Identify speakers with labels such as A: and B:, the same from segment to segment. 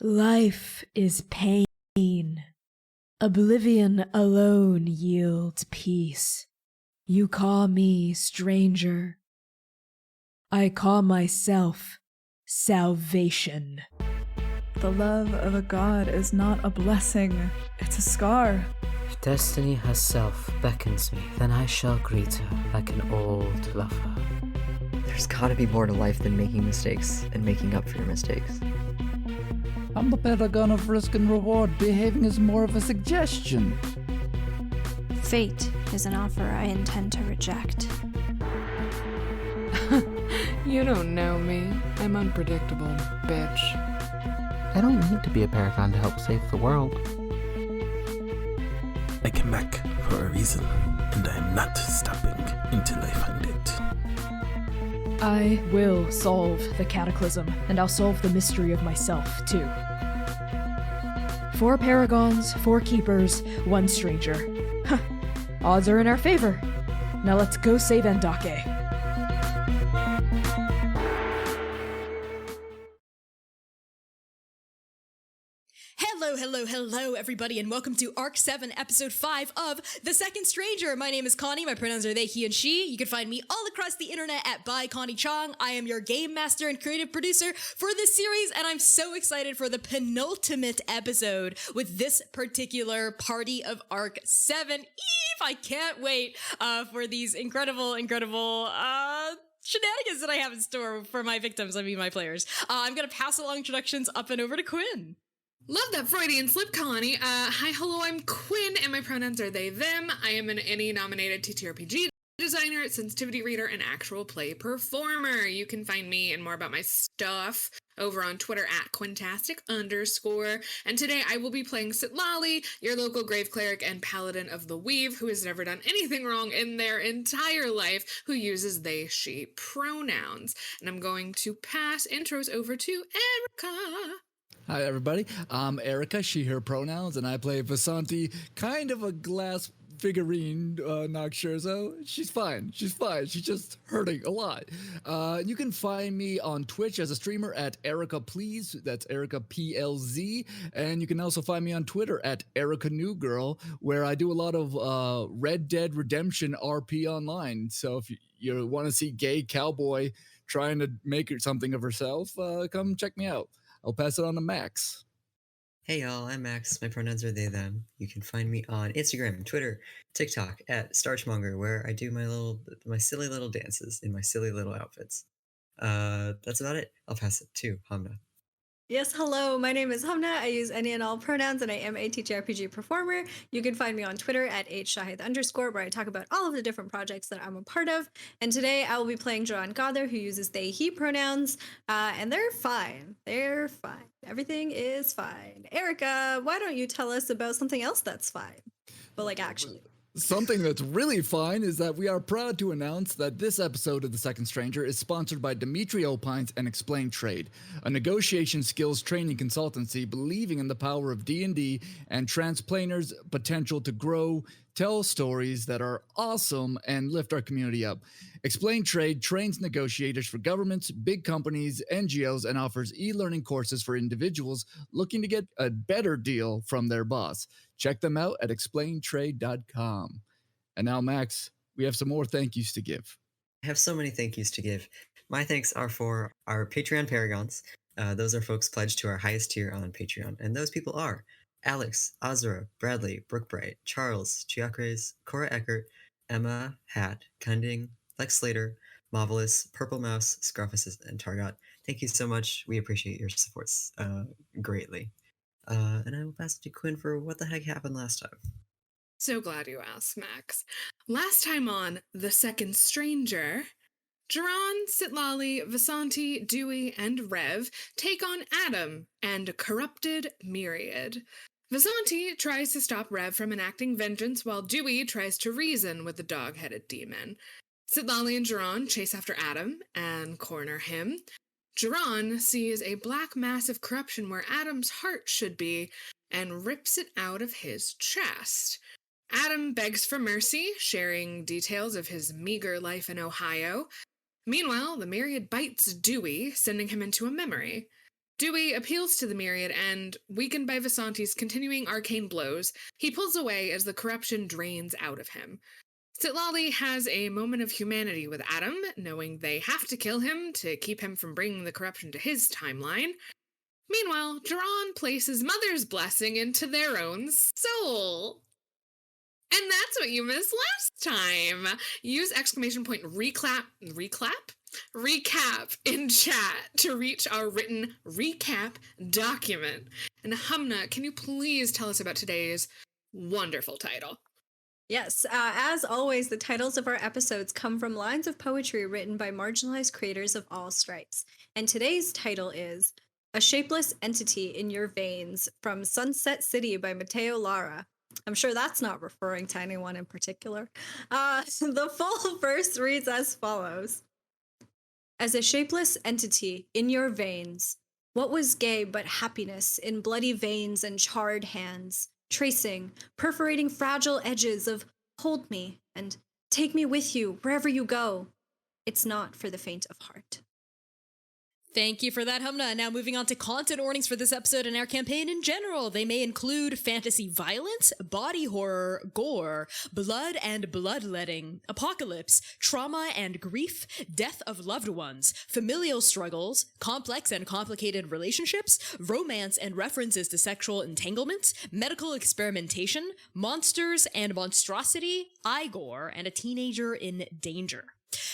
A: Life is pain. Oblivion alone yields peace. You call me stranger. I call myself salvation.
B: The love of a god is not a blessing, it's a scar.
C: If destiny herself beckons me, then I shall greet her like an old lover.
D: There's gotta be more to life than making mistakes and making up for your mistakes.
E: I'm the paragon of risk and reward, behaving as more of a suggestion.
F: Fate is an offer I intend to reject.
G: You don't know me. I'm unpredictable, bitch.
H: I don't need to be a paragon to help save the world.
I: I came back for a reason, and I am not stopping until I find it.
A: I will solve the cataclysm, and I'll solve the mystery of myself, too. 4 paragons, 4 keepers, 1 stranger. Huh. Odds are in our favor. Now let's go save Endake.
J: Hello, everybody, and welcome to Arc 7, Episode 5 of The Second Stranger. My name is Connie. My pronouns are they, he, and she. You can find me all across the internet at by Connie Chong. I am your game master and creative producer for this series, and I'm so excited for the penultimate episode with this particular party of Arc 7. I can't wait for these incredible shenanigans that I have in store for my victims, my players. I'm going to pass along introductions up and over to Quinn.
G: Love that Freudian slip, Connie. Hi, hello, I'm Quinn, and my pronouns are they, them. I am an Annie-nominated TTRPG designer, sensitivity reader, and actual play performer. You can find me and more about my stuff over on Twitter at Quintastic_. And today I will be playing Sitlali, your local grave cleric and paladin of the weave, who has never done anything wrong in their entire life, who uses they, she pronouns. And I'm going to pass intros over to Erica.
E: Hi, everybody. I'm Erica, she, her pronouns, and I play Vasanti, kind of a glass figurine, not sure, so she's fine. She's just hurting a lot. You can find me on Twitch as a streamer at Erica Please, that's Erica PLZ, and you can also find me on Twitter at Erica New Girl, where I do a lot of Red Dead Redemption RP online, so if you want to see gay cowboy trying to make something of herself, come check me out. I'll pass it on to Max.
D: Hey y'all, I'm Max. My pronouns are they, them. You can find me on Instagram, Twitter, TikTok at Starchmonger, where I do my silly little dances in my silly little outfits. That's about it. I'll pass it to Hamna.
K: Yes, hello, my name is Hamna. I use any and all pronouns, and I am a TTRPG performer. You can find me on Twitter at @shahid_, where I talk about all of the different projects that I'm a part of. And today I will be playing Joanne Gother, who uses they, he pronouns, and they're fine. They're fine. Everything is fine. Erica, why don't you tell us about something else that's fine? But actually.
E: Something that's really fine is that we are proud to announce that this episode of The Second Stranger is sponsored by Dimitri Opines and Explain Trade, a negotiation skills training consultancy believing in the power of D&D and Transplanar's potential to grow, tell stories that are awesome, and lift our community up. Explain Trade trains negotiators for governments, big companies, NGOs, and offers e-learning courses for individuals looking to get a better deal from their boss. Check them out at explaintrade.com. And now, Max, we have some more thank yous to give.
D: I have so many thank yous to give. My thanks are for our Patreon Paragons. Those are folks pledged to our highest tier on Patreon. And those people are Alex, Azra, Bradley, Brookbright, Charles, Chiacres, Cora Eckert, Emma, Hat, Kunding, Lex Slater, Marvelous, Purple Mouse, Scruffus, and Targot. Thank you so much. We appreciate your supports greatly. And I will pass it to Quinn for what the heck happened last time.
G: So glad you asked, Max. Last time on The Second Stranger, Jiran, Sitlali, Vasanti, Dewey, and Rev take on Adam and corrupted Myriad. Vasanti tries to stop Rev from enacting vengeance while Dewey tries to reason with the dog-headed demon. Sitlali and Jiran chase after Adam and corner him. Jiran sees a black mass of corruption where Adam's heart should be and rips it out of his chest. Adam begs for mercy, sharing details of his meager life in Ohio. Meanwhile, the Myriad bites Dewey, sending him into a memory. Dewey appeals to the myriad and, weakened by Vasanti's continuing arcane blows, he pulls away as the corruption drains out of him. Sitlali has a moment of humanity with Adam, knowing they have to kill him to keep him from bringing the corruption to his timeline. Meanwhile, Duran places Mother's blessing into their own soul. And that's what you missed last time. Use !recap in chat to reach our written recap document. And Hamna, can you please tell us about today's wonderful title?
K: Yes, as always, the titles of our episodes come from lines of poetry written by marginalized creators of all stripes. And today's title is A Shapeless Entity in Your Veins from Sunset City by Mateo Lara. I'm sure that's not referring to anyone in particular. The full verse reads as follows. As a shapeless entity in your veins, what was gay but happiness in bloody veins and charred hands, tracing, perforating fragile edges of hold me and take me with you wherever you go. It's not for the faint of heart.
J: Thank you for that, Humna. Now moving on to content warnings for this episode and our campaign in general. They may include fantasy violence, body horror, gore, blood and bloodletting, apocalypse, trauma and grief, death of loved ones, familial struggles, complex and complicated relationships, romance and references to sexual entanglements, medical experimentation, monsters and monstrosity, Igor, and a teenager in danger.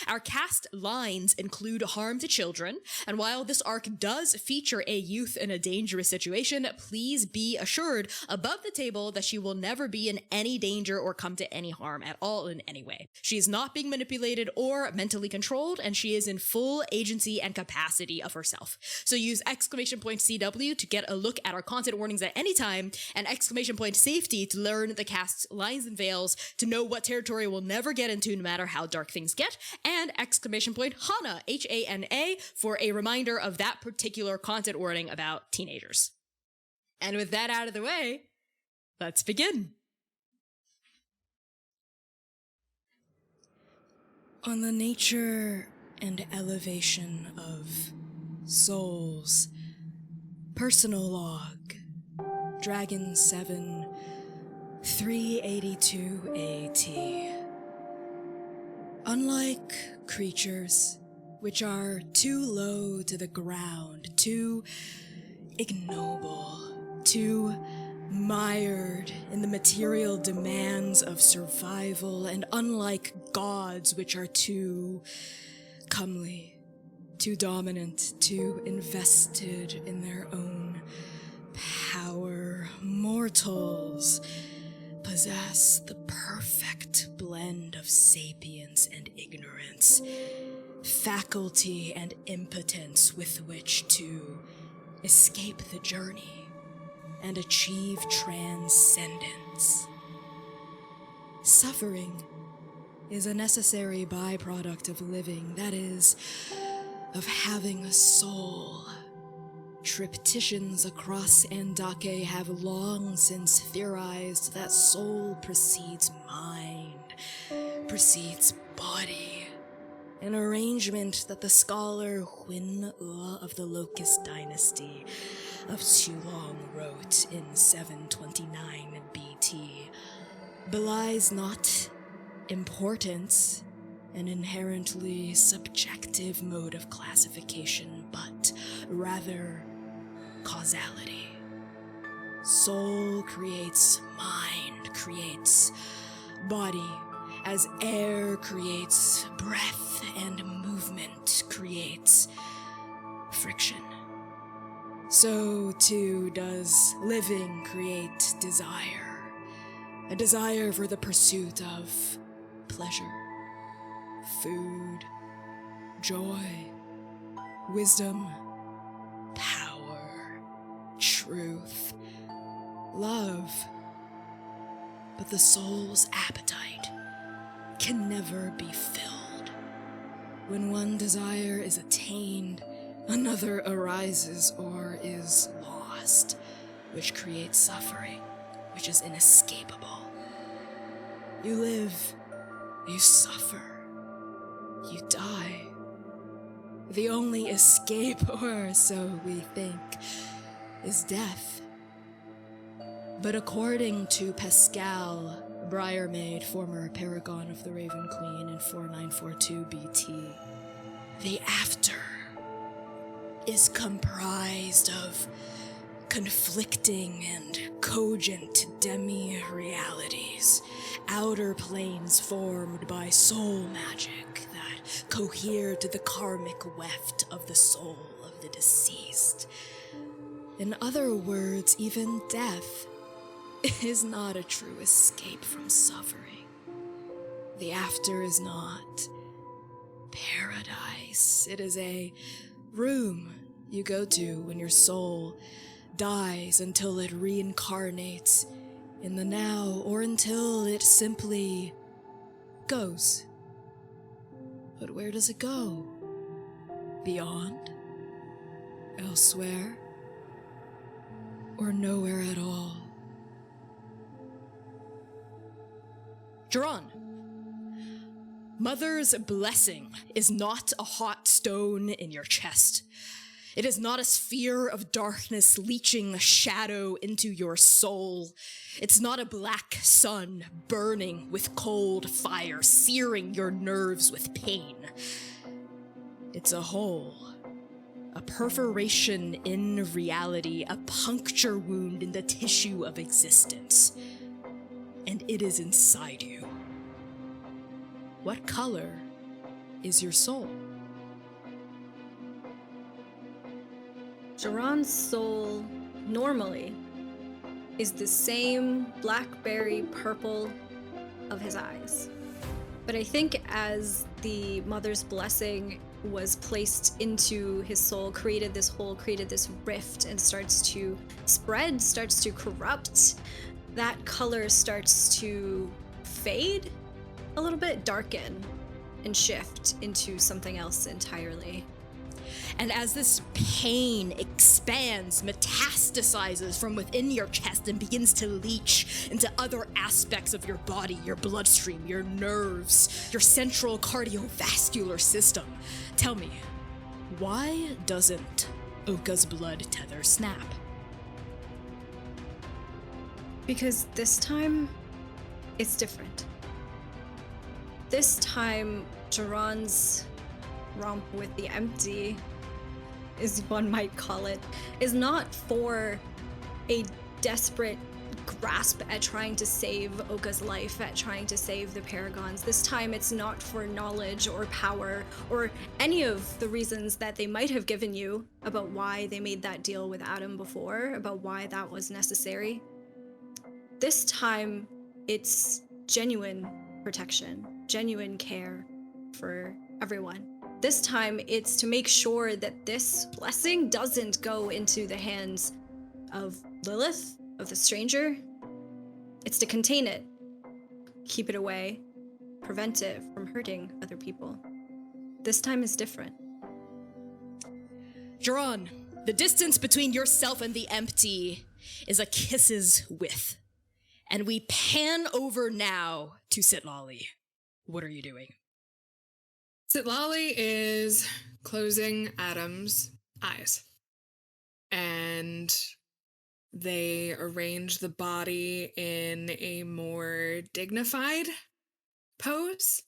J: Our cast lines include harm to children, and while this arc does feature a youth in a dangerous situation, please be assured above the table that she will never be in any danger or come to any harm at all in any way. She is not being manipulated or mentally controlled, and she is in full agency and capacity of herself. So use !CW to get a look at our content warnings at any time, and !safety to learn the cast's lines and veils to know what territory we'll never get into no matter how dark things get, and !Hana, Hana, for a reminder of that particular content warning about teenagers. And with that out of the way, let's begin. On the nature and elevation of souls, personal log, Dragon 7, 382 AT. Unlike creatures, which are too low to the ground, too ignoble, too mired in the material demands of survival, and unlike gods, which are too comely, too dominant, too invested in their own power, mortals possess the perfect blend of sapience and ignorance, faculty and impotence with which to escape the journey and achieve transcendence. Suffering is a necessary byproduct of living, that is, of having a soul. Tripticians across Andake have long since theorized that soul precedes mind, precedes body, an arrangement that the scholar Huin of the Locust Dynasty of Chulong wrote in 729 BT belies not importance, an inherently subjective mode of classification, but rather causality. Soul creates mind, creates body, as air creates breath and movement creates friction. So too does living create desire, a desire for the pursuit of pleasure, food, joy, wisdom, power, truth, love. But the soul's appetite can never be filled. When one desire is attained, another arises or is lost, which creates suffering, which is inescapable. You live, you suffer, you die. The only escape, or so we think, is death. But according to Pascal Briarmaid, former paragon of the Raven Queen in 4942 BT, the after is comprised of conflicting and cogent demi-realities, outer planes formed by soul magic that cohere to the karmic weft of the soul of the deceased. In other words, even death is not a true escape from suffering. The after is not paradise. It is a room you go to when your soul dies until it reincarnates in the now, or until it simply goes. But where does it go? Beyond? Elsewhere? Or nowhere at all? Duran, Mother's blessing is not a hot stone in your chest. It is not a sphere of darkness leaching shadow into your soul. It's not a black sun burning with cold fire, searing your nerves with pain. It's a hole, a perforation in reality, a puncture wound in the tissue of existence. And it is inside you. What color is your soul?
K: Duran's soul, normally, is the same blackberry purple of his eyes. But I think as the Mother's blessing was placed into his soul, created this hole, created this rift, and starts to spread, starts to corrupt, that color starts to fade a little bit, darken, and shift into something else entirely.
J: And as this pain expands, metastasizes from within your chest and begins to leach into other aspects of your body, your bloodstream, your nerves, your central cardiovascular system, tell me, why doesn't Oka's blood tether snap?
K: Because this time, it's different. This time, Duran's romp with the empty, as one might call it, is not for a desperate grasp at trying to save Oka's life, at trying to save the Paragons. This time it's not for knowledge or power or any of the reasons that they might have given you about why they made that deal with Adam before, about why that was necessary. This time it's genuine protection, genuine care for everyone. This time, it's to make sure that this blessing doesn't go into the hands of Lilith, of the stranger. It's to contain it, keep it away, prevent it from hurting other people. This time is different.
J: Duran, the distance between yourself and the empty is a kiss's width. And we pan over now to Sitlali. What are you doing?
G: Sitlali is closing Adam's eyes. And they arrange the body in a more dignified pose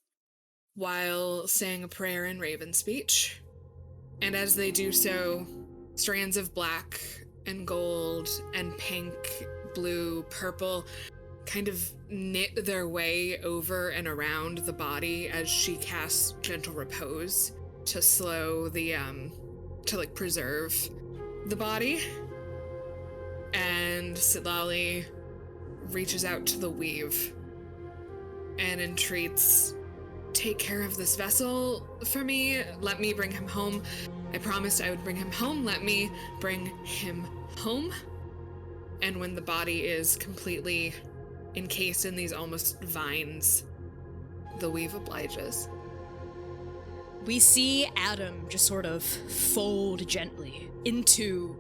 G: while saying a prayer in Raven speech. And as they do so, strands of black and gold and pink, blue, purple kind of knit their way over and around the body as she casts gentle repose to slow the to preserve the body. And Sitlali reaches out to the weave and entreats, take care of this vessel for me. Let me bring him home. I promised I would bring him home. Let me bring him home. And when the body is completely encased in these almost vines, the weave obliges.
J: We see Adam just sort of fold gently into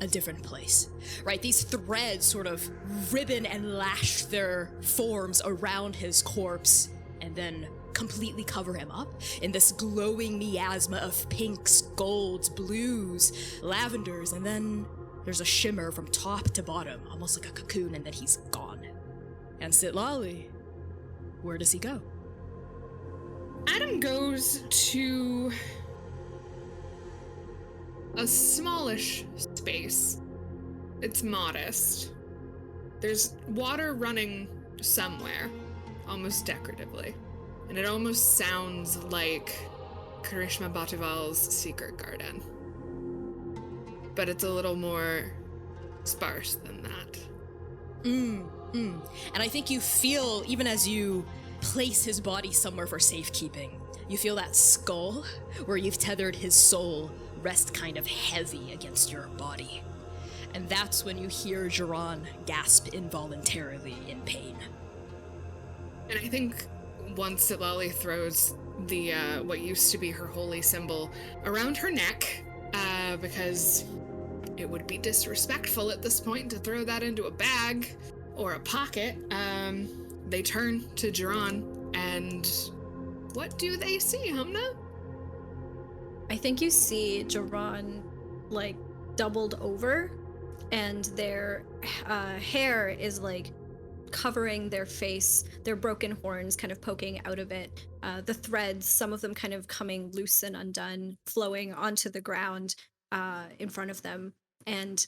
J: a different place, right? These threads sort of ribbon and lash their forms around his corpse and then completely cover him up in this glowing miasma of pinks, golds, blues, lavenders, and then there's a shimmer from top to bottom, almost like a cocoon, and then he's gone. And Sitlali, where does he go?
G: Adam goes to a smallish space. It's modest. There's water running somewhere, almost decoratively. And it almost sounds like Karishma Batival's secret garden. But it's a little more sparse than that.
J: And I think you feel, even as you place his body somewhere for safekeeping, you feel that skull where you've tethered his soul rest kind of heavy against your body. And that's when you hear Jiran gasp involuntarily in pain.
G: And I think once Sitlali throws the what used to be her holy symbol around her neck, because it would be disrespectful at this point to throw that into a bag or a pocket, they turn to Jiran, and what do they see, Humna?
K: I think you see Jiran, like, doubled over, and their hair is, like, covering their face, their broken horns kind of poking out of it, the threads, some of them kind of coming loose and undone, flowing onto the ground in front of them. And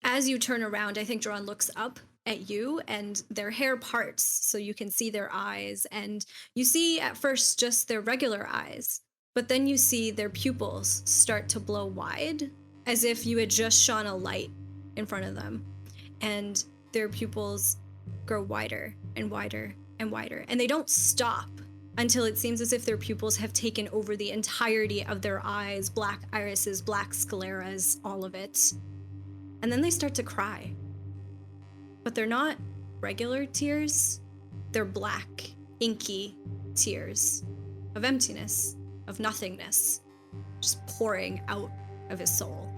K: as you turn around, I think Jiran looks up at you, and their hair parts so you can see their eyes, and you see at first just their regular eyes, but then you see their pupils start to blow wide, as if you had just shone a light in front of them, and their pupils grow wider and wider and wider, and they don't stop until it seems as if their pupils have taken over the entirety of their eyes, black irises, black scleras, all of it. And then they start to cry. But they're not regular tears, they're black, inky tears of emptiness, of nothingness, just pouring out of his soul.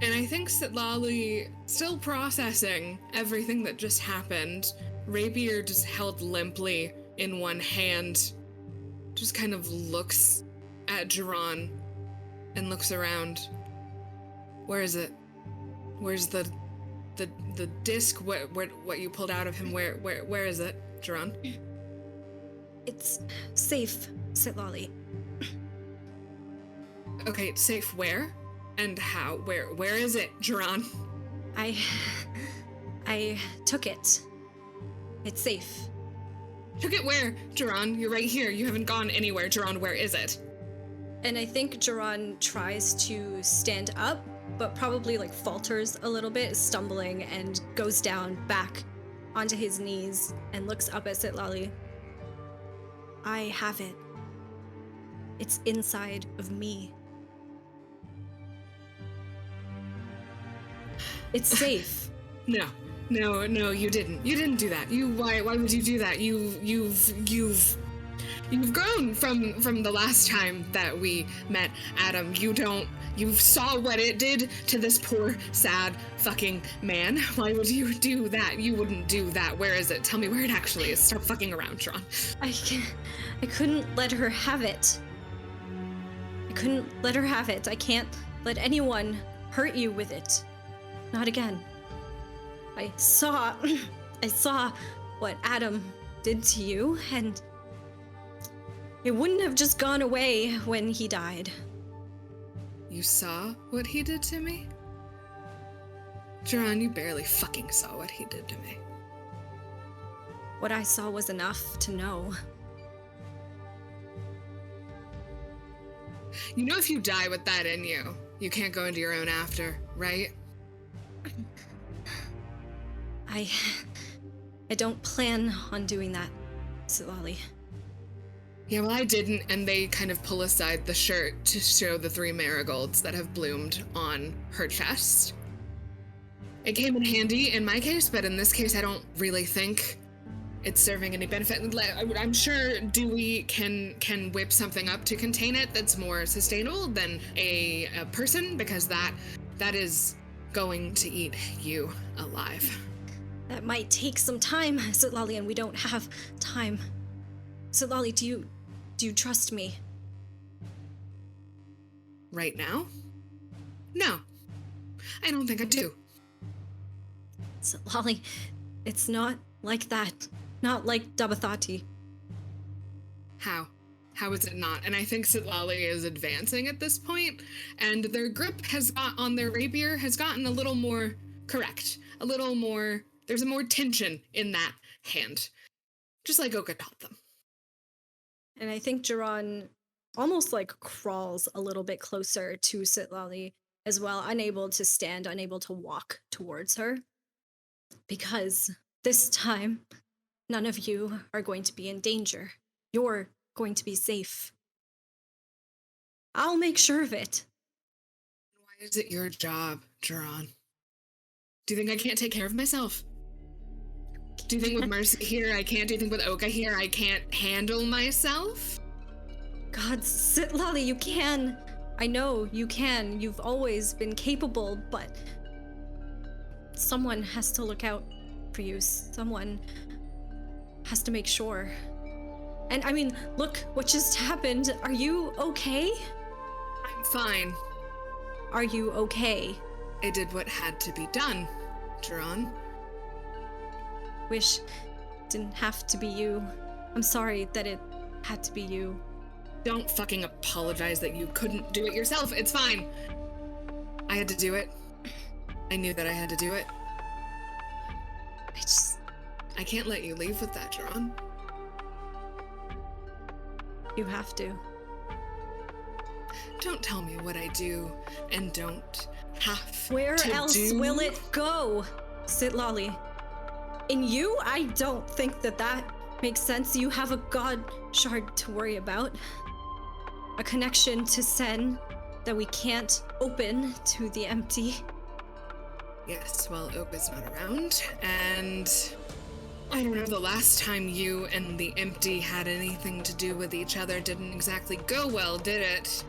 G: And I think Sitlali, still processing everything that just happened, rapier just held limply in one hand, just kind of looks at Jiran and looks around. Where is it? Where's the disc? What you pulled out of him? Where is it, Jiran?
K: It's safe, Sitlali.
G: Okay, it's safe where? And how? Where is it, Jiran?
K: I took it. It's safe.
G: Took it where, Jiran? You're right here. You haven't gone anywhere. Jiran, where is it?
K: And I think Jiran tries to stand up, but probably like falters a little bit, stumbling, and goes down back onto his knees and looks up at Sitlali. I have it. It's inside of me. It's safe.
G: No, you didn't. You didn't do that. Why would you do that? You've grown from the last time that we met, Adam. You saw what it did to this poor, sad fucking man. Why would you do that? You wouldn't do that. Where is it? Tell me where it actually is. Stop fucking around, Tron.
K: I couldn't let her have it. I couldn't let her have it. I can't let anyone hurt you with it. Not again. I saw what Adam did to you, and it wouldn't have just gone away when he died.
G: You saw what he did to me? Jiran, you barely fucking saw what he did to me.
K: What I saw was enough to know.
G: You know if you die with that in you, you can't go into your own after, right?
K: I don't plan on doing that, Sitlali.
G: Yeah, well, I didn't, and they kind of pull aside the shirt to show the 3 marigolds that have bloomed on her chest. It came in handy in my case, but in this case, I don't really think it's serving any benefit. I'm sure Dewey can whip something up to contain it that's more sustainable than a person, because that is going to eat you alive.
K: That might take some time, Sitlali, and we don't have time. Sitlali, do you trust me?
G: Right now? No. I don't think I do.
K: Sitlali, it's not like that. Not like Dabathati.
G: How? How is it not? And I think Sitlali is advancing at this point, and their grip on their rapier has gotten a little more correct. A little more, there's more tension in that hand. Just like Oka taught them.
K: And I think Jiran almost like crawls a little bit closer to Sitlali as well, unable to stand, unable to walk towards her. Because this time, none of you are going to be in danger. You're going to be safe. I'll make sure of it.
G: Why is it your job, Jiran? Do you think I can't take care of myself? Do you think with Mercy here I can't? Do you think with Oka here I can't handle myself?
K: God, Sitlali, you can. I know you can. You've always been capable, but someone has to look out for you. Someone has to make sure. And I mean, look what just happened. Are you okay?
G: I'm fine.
K: Are you okay?
G: I did what had to be done, Jiran.
K: Wish it didn't have to be you. I'm sorry that it had to be you.
G: Don't fucking apologize that you couldn't do it yourself. It's fine. I had to do it. I knew that I had to do it. I can't let you leave with that, Jiran.
K: You have to.
G: Don't tell me what I do and don't have
K: Where
G: to
K: else
G: do.
K: will it go? Sitlali. In you, I don't think that makes sense. You have a god shard to worry about. A connection to Sen that we can't open to the empty.
G: Yes, well, Oka's not around, and I don't know, the last time you and the empty had anything to do with each other didn't exactly go well, did it?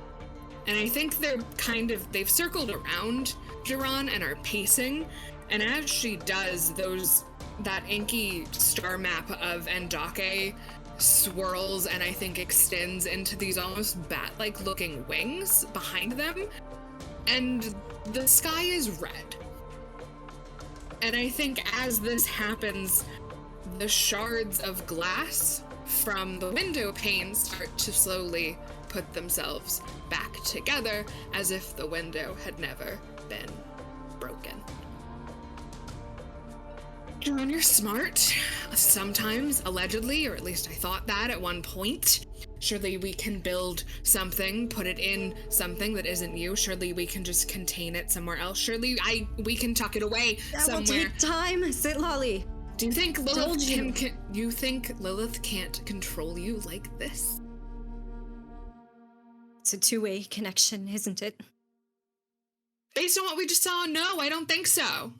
G: And I think they've circled around Jiran and are pacing, and as she does, that inky star map of Endake swirls and I think extends into these almost bat-like looking wings behind them, and the sky is red. And I think as this happens, the shards of glass from the window pane start to slowly put themselves back together as if the window had never been broken. Jiran, you're smart. Sometimes, allegedly, or at least I thought that at one point. Surely we can build something, put it in something that isn't you. Surely we can just contain it somewhere else. Surely we can tuck it away somewhere.
K: That will take time, Sitlali.
G: Do you think Lilith can't control you like this?
K: It's a two-way connection, isn't it?
G: Based on what we just saw, no, I don't think so.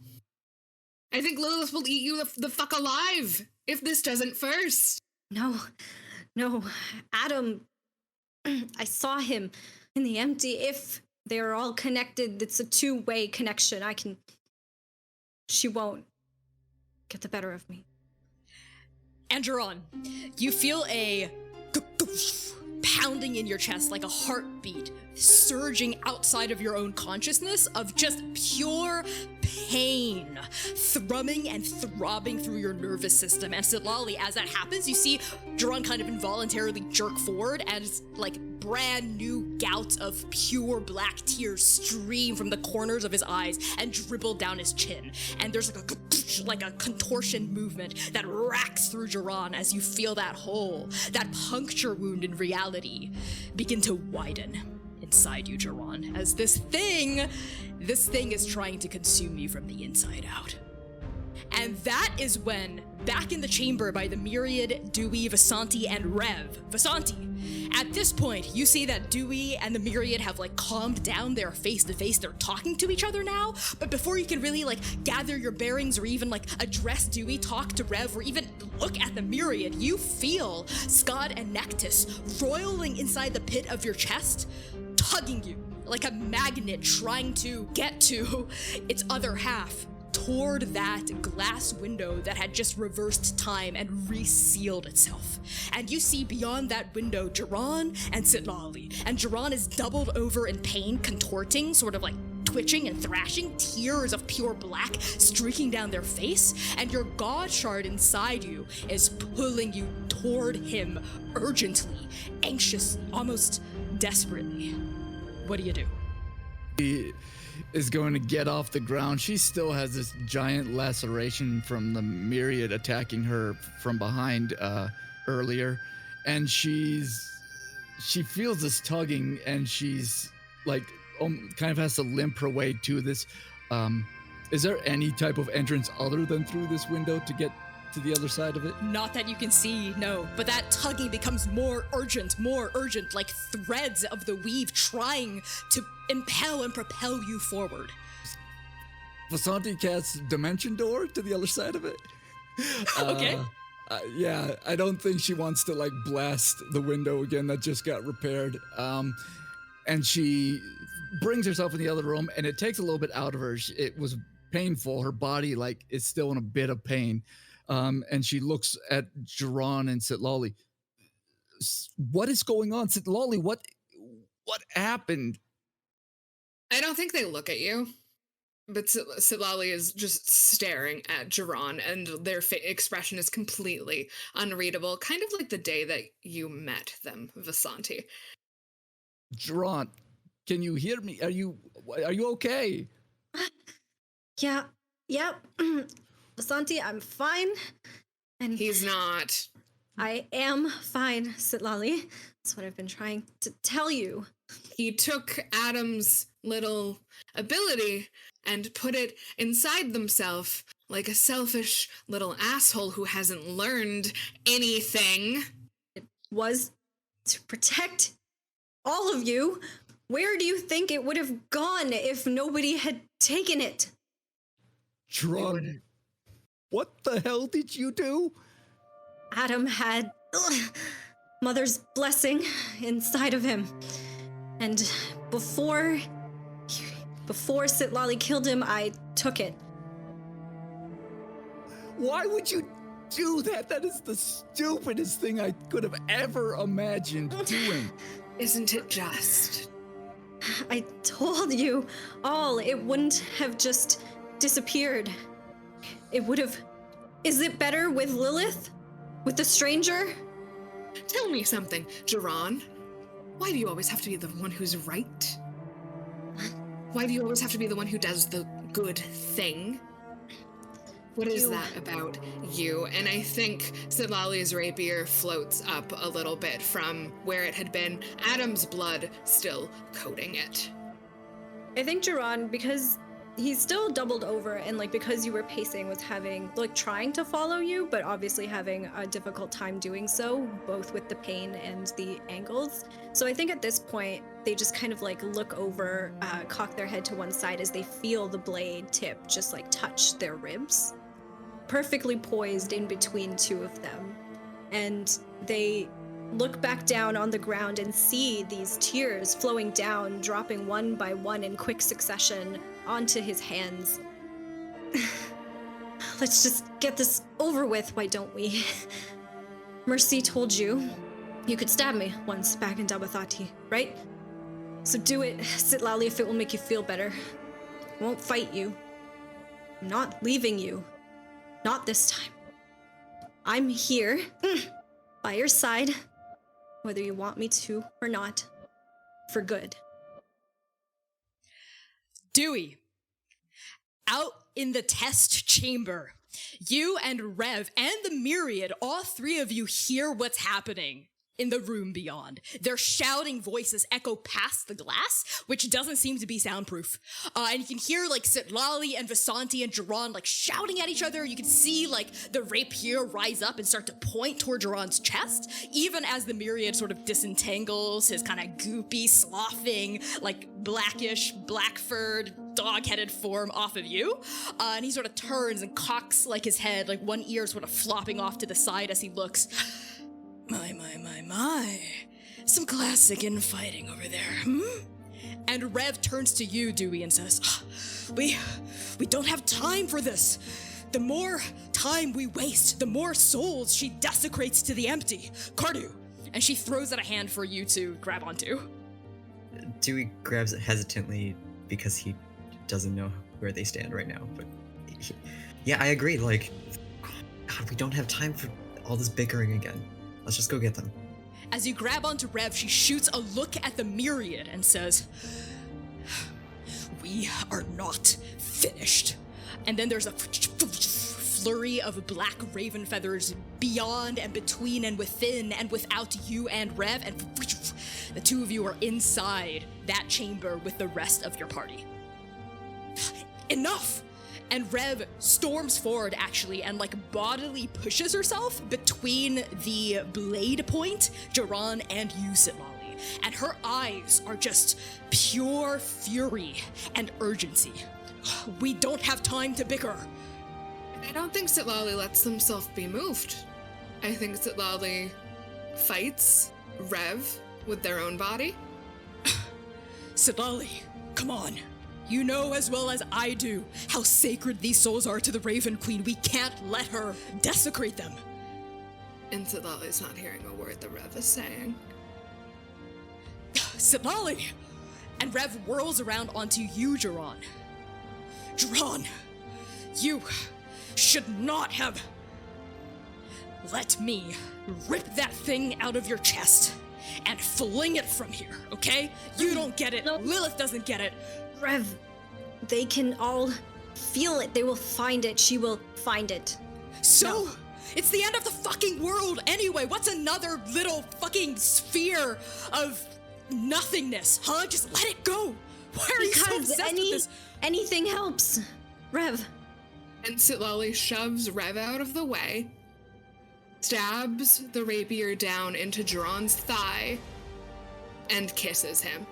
G: I think Lilith will eat you the fuck alive if this doesn't first.
K: No, Adam, I saw him in the empty. If they're all connected, it's a two-way connection. She won't get the better of me.
J: And Jiran, you feel a pounding in your chest like a heartbeat surging outside of your own consciousness of just pure pain thrumming and throbbing through your nervous system. And Sitlali, as that happens, you see Jiran kind of involuntarily jerk forward as like brand new gouts of pure black tears stream from the corners of his eyes and dribble down his chin. And there's like a contortion movement that racks through Jiran as you feel that hole, that puncture wound in reality, begin to widen inside you, Jiran, as this thing is trying to consume you from the inside out. And that is when, back in the chamber by the Myriad, Dewey, Vasanti, and Rev. Vasanti, at this point, you see that Dewey and the Myriad have like calmed down. They're face to face. They're talking to each other now. But before you can really like gather your bearings or even like address Dewey, talk to Rev, or even look at the Myriad, you feel Scott and Nectis roiling inside the pit of your chest, tugging you like a magnet trying to get to its other half. toward that glass window that had just reversed time and resealed itself. And you see beyond that window Jiran and Sitlali. And Jiran is doubled over in pain, contorting, sort of like twitching and thrashing, tears of pure black streaking down their face, and your god shard inside you is pulling you toward him urgently, anxiously, almost desperately. What do you do?
E: He is going to get off the ground. She still has this giant laceration from the myriad attacking her from behind earlier, and she feels this tugging, and she's like kind of has to limp her way to this. Is there any type of entrance other than through this window to get to the other side of it?
J: Not that you can see, no. But that tugging becomes more urgent, like threads of the weave trying to impel and propel you forward.
E: Vasanti casts Dimension Door to the other side of it.
J: Okay.
E: Yeah, I don't think she wants to like blast the window again that just got repaired. And she brings herself in the other room, and it takes a little bit out of her. It was painful. Her body like is still in a bit of pain. And she looks at Jiran and Sitlali. What is going on, Sitlali? What happened?
G: I don't think they look at you, but Sitlali is just staring at Jiran, and their expression is completely unreadable, kind of like the day that you met them, Vasanti.
E: Jiran, can you hear me? Are you okay?
K: Yeah. Vasanti, I'm fine. And
G: he's not.
K: I am fine, Sitlali. That's what I've been trying to tell you.
G: He took Adam's little ability and put it inside themselves like a selfish little asshole who hasn't learned anything.
K: It was to protect all of you. Where do you think it would have gone if nobody had taken it?
E: Jiran, what the hell did you do?
K: Adam had Mother's blessing inside of him. And before Sitlali killed him, I took it.
E: Why would you do that? That is the stupidest thing I could have ever imagined doing.
G: Isn't it just?
K: I told you all, it wouldn't have just disappeared. It would have... Is it better with Lilith? With the stranger?
G: Tell me something, Jiran. Why do you always have to be the one who's right? Why do you always have to be the one who does the good thing? What is that about you? And I think Sitlali's rapier floats up a little bit from where it had been, Adam's blood still coating it.
K: I think Jiran, because he's still doubled over, and like because you were pacing with having like trying to follow you, but obviously having a difficult time doing so, both with the pain and the angles. So I think at this point they just kind of like look over, cock their head to one side as they feel the blade tip just like touch their ribs, perfectly poised in between two of them. And they look back down on the ground and see these tears flowing down, dropping one by one in quick succession onto his hands. Let's just get this over with, why don't we? Mercy told you you could stab me once back in Dabathati, right? So do it, Sitlali, if it will make you feel better. I won't fight you. I'm not leaving you. Not this time. I'm here, by your side, whether you want me to or not, for good.
J: Dewey, out in the test chamber, you and Rev and the Myriad, all three of you hear what's happening in the room beyond. Their shouting voices echo past the glass, which doesn't seem to be soundproof. And you can hear like Sitlali and Vasanti and Jiran like shouting at each other. You can see like the rapier rise up and start to point toward Jiran's chest, even as the Myriad sort of disentangles his kind of goopy, sloughing, like blackish, black-furred, dog-headed form off of you. And he sort of turns and cocks like his head, like one ear sort of flopping off to the side as he looks. My. Some classic infighting over there, And Rev turns to you, Dewey, and says, We don't have time for this. The more time we waste, the more souls she desecrates to the empty. Cardu. And she throws out a hand for you to grab onto.
D: Dewey grabs it hesitantly because he doesn't know where they stand right now. But yeah, I agree. Like, God, we don't have time for all this bickering again. Let's just go get them.
J: As you grab onto Rev, she shoots a look at the myriad and says, We are not finished. And then there's a flurry of black raven feathers beyond and between and within and without you and Rev, and the two of you are inside that chamber with the rest of your party. Enough! And Rev storms forward, actually, and bodily pushes herself between the blade point, Jiran, and you, Sitlali. And her eyes are just pure fury and urgency. We don't have time to bicker.
G: I don't think Sitlali lets himself be moved. I think Sitlali fights Rev with their own body.
J: Sitlali, come on. You know as well as I do how sacred these souls are to the Raven Queen. We can't let her desecrate them.
G: And Sitlali's not hearing a word the Rev is saying.
J: Sitlali! And Rev whirls around onto you, Jiran. Jiran, you should not have let me rip that thing out of your chest and fling it from here, okay? You don't get it. No. Lilith doesn't get it.
K: Rev, they can all feel it. They will find it. She will find it.
J: So, it's the end of the fucking world anyway. What's another little fucking sphere of nothingness, huh? Just let it go. Why are you so obsessed with this?
K: Anything helps. Rev.
G: And Sitlali shoves Rev out of the way, stabs the rapier down into Jiran's thigh, and kisses him.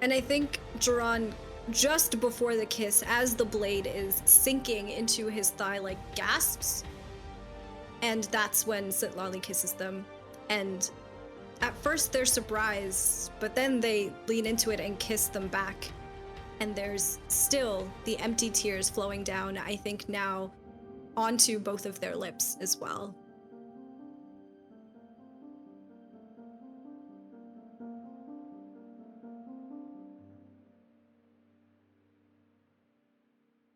K: And I think Jiran, just before the kiss, as the blade is sinking into his thigh, gasps. And that's when Sitlali kisses them. And at first they're surprised, but then they lean into it and kiss them back. And there's still the empty tears flowing down, I think now, onto both of their lips as well.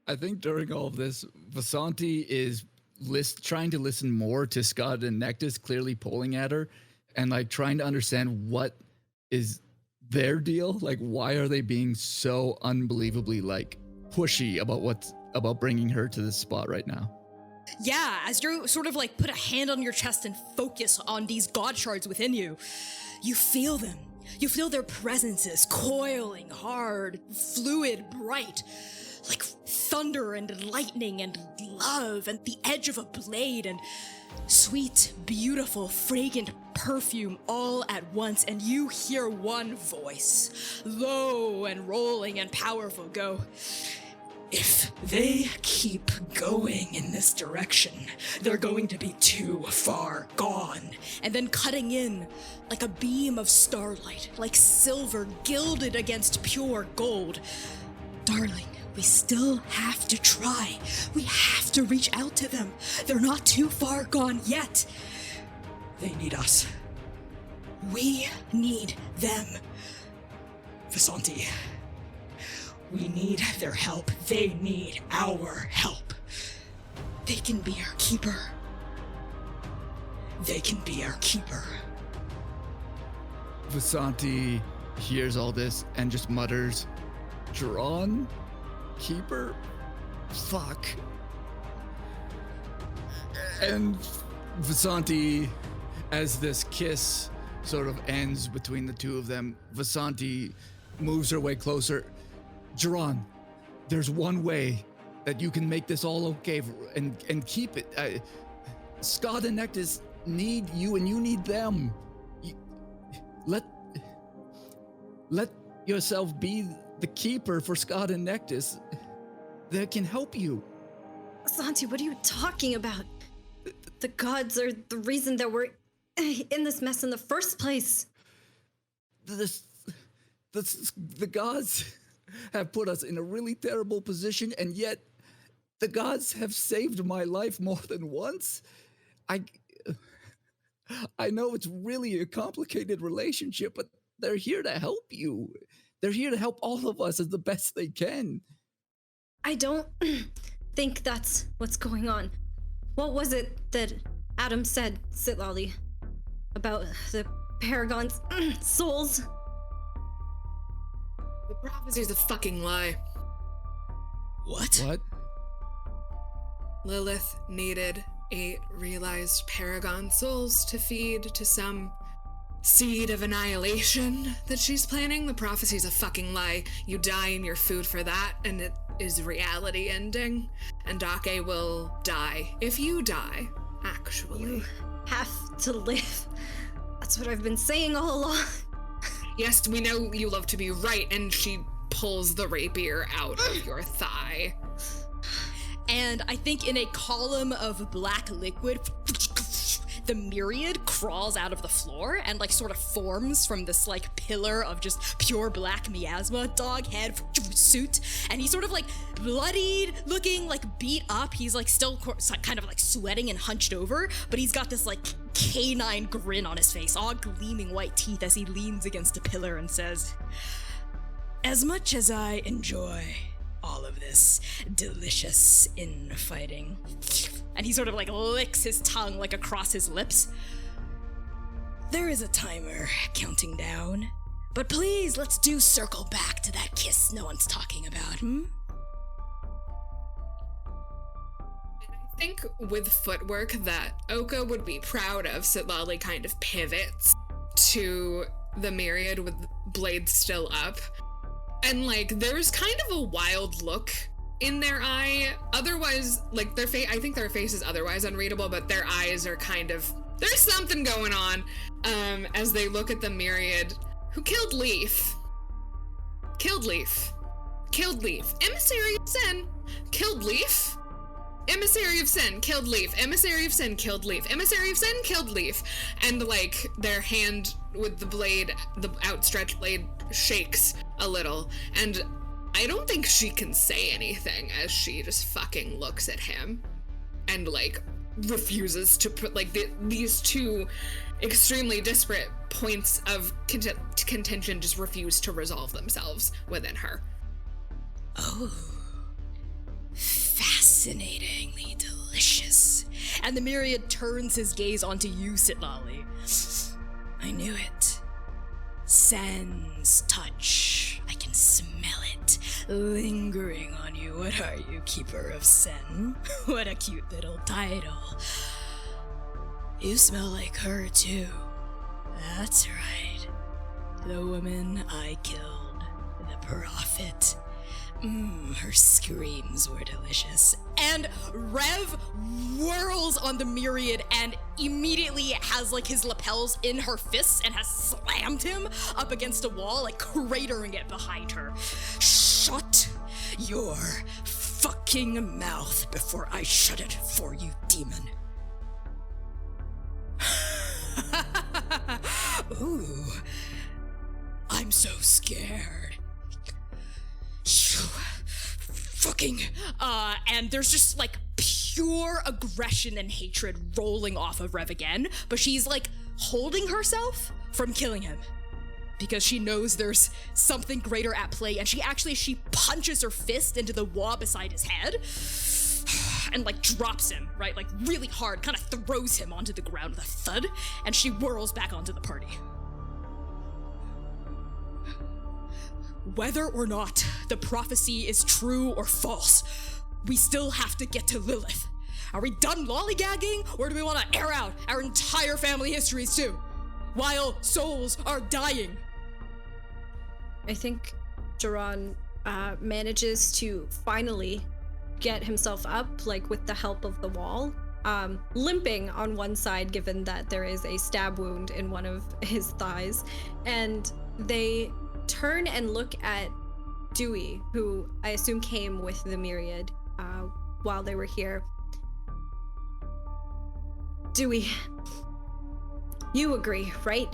E: I think during all of this, Vasanti is trying to listen more to Scott and Nectis clearly pulling at her and trying to understand what is their deal. Why are they being so unbelievably pushy about bringing her to this spot right now?
J: Yeah, as you sort of put a hand on your chest and focus on these god shards within you, you feel them. You feel their presences coiling hard, fluid, bright. Like thunder and lightning and love and the edge of a blade and sweet, beautiful, fragrant perfume all at once, and you hear one voice, low and rolling and powerful, go, "If they keep going in this direction, they're going to be too far gone." And then cutting in like a beam of starlight, like silver gilded against pure gold. "Darling, we still have to try. We have to reach out to them. They're not too far gone yet. They need us. We need them. Vasanti, we need their help. They need our help. They can be our keeper. They can be our keeper."
E: Vasanti hears all this and just mutters, "Jiran? Keeper? Fuck." And Vasanti, as this kiss sort of ends between the two of them, Vasanti moves her way closer. "Jiran, there's one way that you can make this all okay and keep it. Scott and Nectis need you and you need them. Let yourself be the keeper for Scott and Nectis. That can help you."
K: Santi, what are you talking about? The gods are the reason that we're in this mess in the first place.
E: The The gods have put us in a really terrible position, and yet the gods have saved my life more than once. I know it's really a complicated relationship, but they're here to help you. They're here to help all of us as the best they can.
K: I don't think that's what's going on. What was it that Adam said, Sitlali, about the Paragon's souls?
G: The prophecy's a fucking lie.
E: What?
G: Lilith needed 8 realized Paragon souls to feed to some seed of annihilation that she's planning. The prophecy's a fucking lie. You die in your food for that, and it is reality ending. And Dake will die. If you die, actually.
K: You have to live. That's what I've been saying all along.
G: Yes, we know you love to be right, and she pulls the rapier out of your thigh.
J: And I think in a column of black liquid, the myriad crawls out of the floor and like sort of forms from this like pillar of just pure black miasma, dog head suit, and he's sort of like bloodied looking, like beat up. He's like still kind of like sweating and hunched over, but he's got this like canine grin on his face, all gleaming white teeth, as he leans against a pillar and says, "As much as I enjoy all of this delicious infighting," and he sort of like licks his tongue like across his lips, "there is a timer counting down. But please, let's circle back to that kiss no one's talking about,
G: I think with footwork that Oka would be proud of, Sitlali kind of pivots to the myriad with blades still up. And like, there's kind of a wild look in their eye. Otherwise, like I think their face is otherwise unreadable, but their eyes are kind of, there's something going on as they look at the myriad who killed Leaf. Emissary of Sin killed Leaf. Emissary of Sin killed Leaf. Emissary of Sin killed Leaf. Emissary of Sin killed Leaf. And like their hand with the blade, the outstretched blade, shakes a little. And I don't think she can say anything as she just fucking looks at him and like refuses to put like these two extremely disparate points of contention just refuse to resolve themselves within her.
J: Oh, fascinatingly delicious. And the myriad turns his gaze onto you, Sitlali. I knew it. Sen's touch. I can smell it lingering on you. What are you, Keeper of Sen? What a cute little title. You smell like her, too. That's right. The woman I killed. The prophet. Her screams were delicious. And Rev whirls on the myriad and immediately has like his lapels in her fists and has slammed him up against a wall, like cratering it behind her. Shut your fucking mouth before I shut it for you, demon. Ooh, I'm so scared. Fucking, and there's just like pure aggression and hatred rolling off of Rev again, but she's like holding herself from killing him because she knows there's something greater at play, and she punches her fist into the wall beside his head and like drops him, right, like really hard, kind of throws him onto the ground with a thud, and she whirls back onto the party. Whether or not the prophecy is true or false, we still have to get to Lilith. Are we done lollygagging, or do we want to air out our entire family histories too, while souls are dying?
K: I think Duran manages to finally get himself up, like with the help of the wall, limping on one side given that there is a stab wound in one of his thighs, and they turn and look at Dewey, who I assume came with the myriad while they were here. Dewey, you agree, right?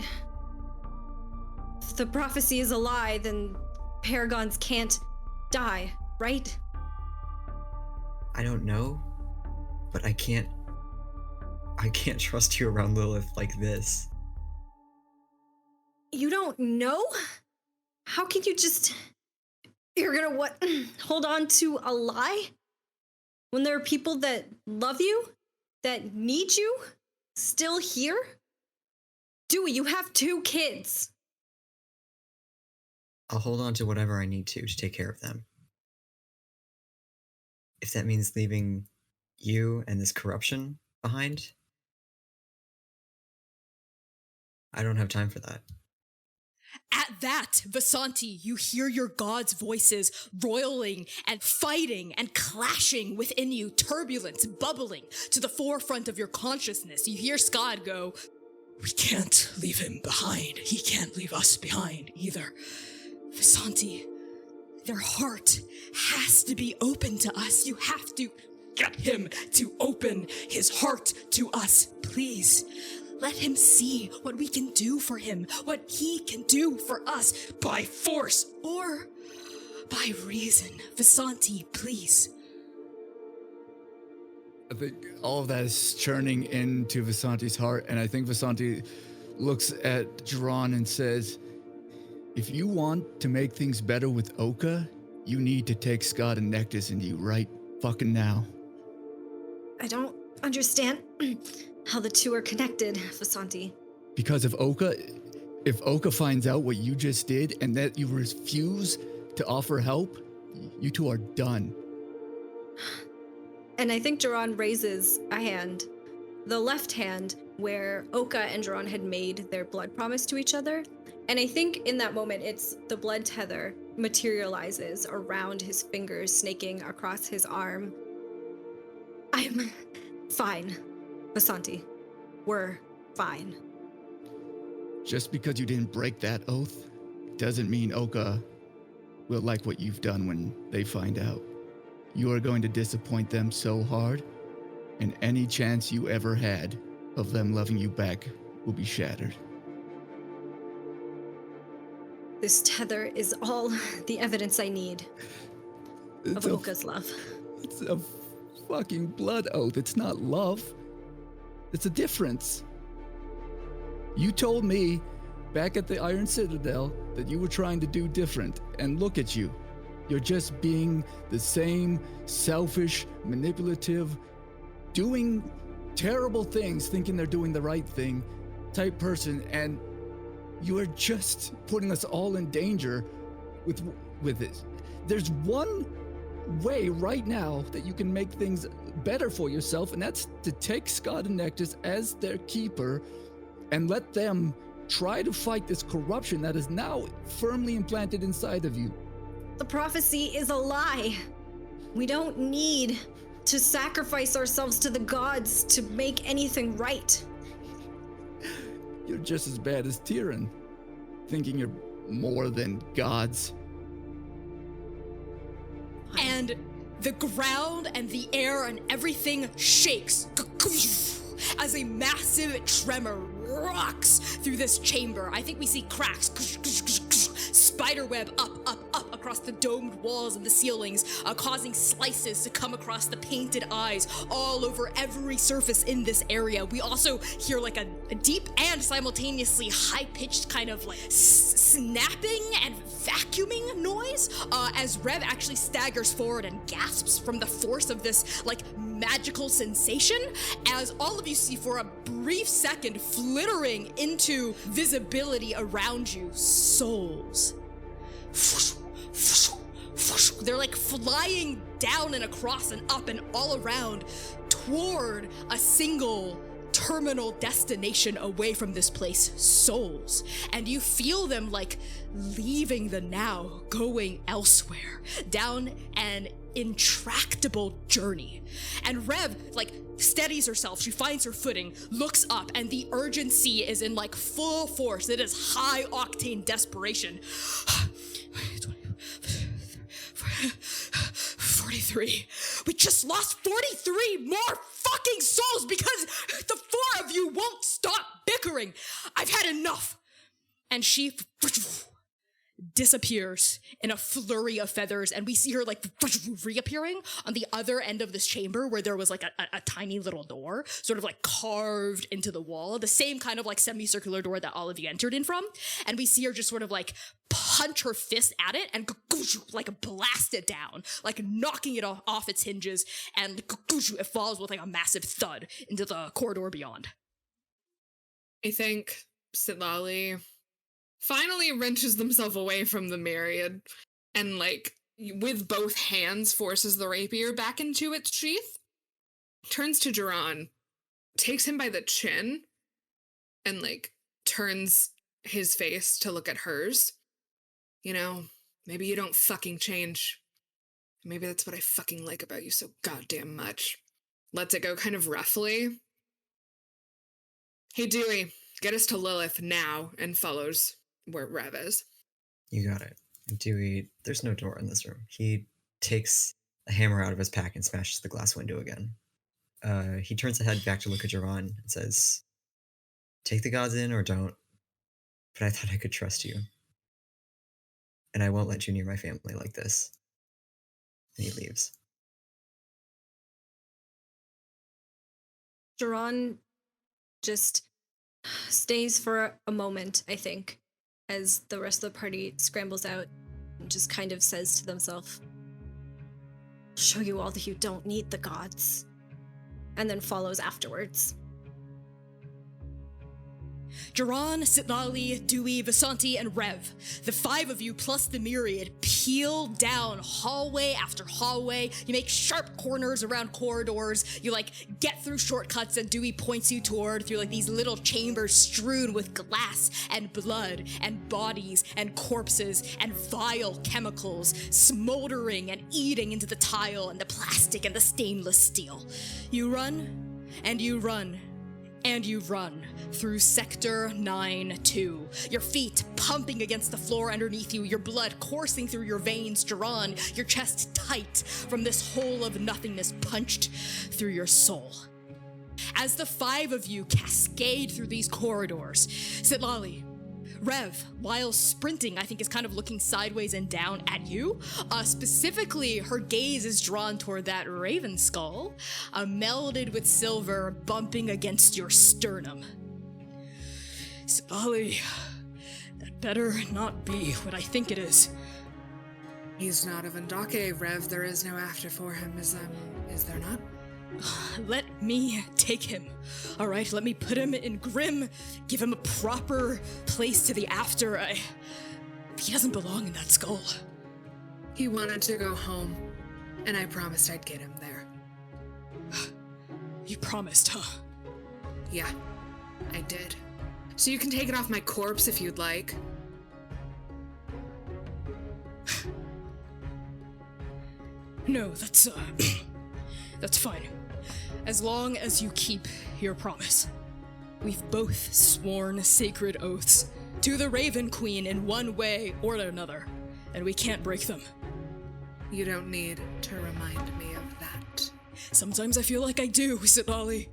K: the prophecy is a lie, then paragons can't die, right?
D: I don't know, but I can't trust you around Lilith like this.
K: You don't know? How can you just... You're gonna what? Hold on to a lie? When there are people that love you? That need you? Still here? Dewey, you have 2 kids.
D: I'll hold on to whatever I need to take care of them. If that means leaving you and this corruption behind, I don't have time for that.
J: At that, Vasanti, you hear your god's voices roiling and fighting and clashing within you, turbulence bubbling to the forefront of your consciousness. You hear Scott go, "We can't leave him behind. He can't leave us behind either. Vasanti, their heart has to be open to us. You have to get him to open his heart to us, please. Let him see what we can do for him, what he can do for us, by force or by reason. Vasanti, please."
E: I think all of that is churning into Vasanti's heart, and I think Vasanti looks at Jiran and says, if you want to make things better with Oka, you need to take Scott and Nectus into you right fucking now.
K: I don't understand how the 2 are connected, Vasanti.
E: Because if Oka finds out what you just did and that you refuse to offer help, you 2 are done.
K: And I think Jiran raises a hand, the left hand, where Oka and Jiran had made their blood promise to each other. And I think in that moment, it's the blood tether materializes around his fingers, snaking across his arm. I'm fine, Vasanti. We're fine.
E: Just because you didn't break that oath doesn't mean Oka will like what you've done when they find out. You are going to disappoint them so hard, and any chance you ever had of them loving you back will be shattered.
K: This tether is all the evidence I need of Oka's love.
E: It's a fucking blood oath. It's not love. It's a difference. You told me back at the Iron Citadel that you were trying to do different, and look at you. You're just being the same selfish, manipulative, doing terrible things, thinking they're doing the right thing type person, and you are just putting us all in danger with this. There's one way right now that you can make things better for yourself, and that's to take Scott and Nectus as their keeper and let them try to fight this corruption that is now firmly implanted inside of you.
K: The prophecy is a lie. We don't need to sacrifice ourselves to the gods to make anything right.
E: You're just as bad as Tyrion, thinking you're more than gods.
J: And the ground and the air and everything shakes as a massive tremor rocks through this chamber. I think we see cracks, spiderweb up across the domed walls and the ceilings, causing slices to come across the painted eyes all over every surface in this area. We also hear like a deep and simultaneously high-pitched kind of like snapping and vacuuming noise as Rev actually staggers forward and gasps from the force of this like magical sensation, as all of you see for a brief second flittering into visibility around you souls. They're like flying down and across and up and all around toward a single terminal destination away from this place, souls. And you feel them like leaving the now, going elsewhere, down an intractable journey. And Rev like steadies herself, she finds her footing, looks up, and the urgency is in like full force. It is high octane desperation. 43. We just lost 43 more fucking souls because the 4 of you won't stop bickering. I've had enough. And she disappears in a flurry of feathers, and we see her like reappearing on the other end of this chamber where there was like a tiny little door sort of like carved into the wall, the same kind of like semicircular door that all of you entered in from. And we see her just sort of like punch her fist at it and like blast it down, like knocking it off its hinges, and it falls with like a massive thud into the corridor beyond.
G: I think Sitlali finally wrenches themselves away from the myriad and, like, with both hands forces the rapier back into its sheath, turns to Duran, takes him by the chin, and, like, turns his face to look at hers. You know, maybe you don't fucking change. Maybe that's what I fucking like about you so goddamn much. Lets it go kind of roughly. Hey, Dewey, get us to Lilith now, and follows where Rev is.
D: You got it. Dewey, there's no door in this room. He takes a hammer out of his pack and smashes the glass window again. He turns his head back to look at Duran and says, take the gods in or don't, but I thought I could trust you. And I won't let you near my family like this. And he leaves.
K: Duran just stays for a moment, I think, as the rest of the party scrambles out and just kind of says to themselves, show you all that you don't need the gods, and then follows afterwards.
J: Duran, Sitlali, Dewey, Vasanti, and Rev, the 5 of you plus the myriad, peel down hallway after hallway. You make sharp corners around corridors. You, like, get through shortcuts, and Dewey points you through, like, these little chambers strewn with glass and blood and bodies and corpses and vile chemicals smoldering and eating into the tile and the plastic and the stainless steel. You run, and you run, and you run through Sector 9-2, your feet pumping against the floor underneath you, your blood coursing through your veins, Duran, your chest tight from this hole of nothingness punched through your soul. As the 5 of you cascade through these corridors, Sitlali, Rev, while sprinting, I think is kind of looking sideways and down at you. Specifically, her gaze is drawn toward that raven skull, melded with silver bumping against your sternum. Sitlali, that better not be what I think it is.
G: He's not a Vendake, Rev. There is no after for him, is there not?
J: Let me take him. All right, let me put him in Grim, give him a proper place to the after. He doesn't belong in that skull.
G: He wanted to go home, and I promised I'd get him there.
J: You promised, huh?
G: Yeah, I did. So you can take it off my corpse if you'd like.
J: No, that's fine. As long as you keep your promise. We've both sworn sacred oaths to the Raven Queen in one way or another, and we can't break them.
G: You don't need to remind me of that.
J: Sometimes I feel like I do, Sitlali.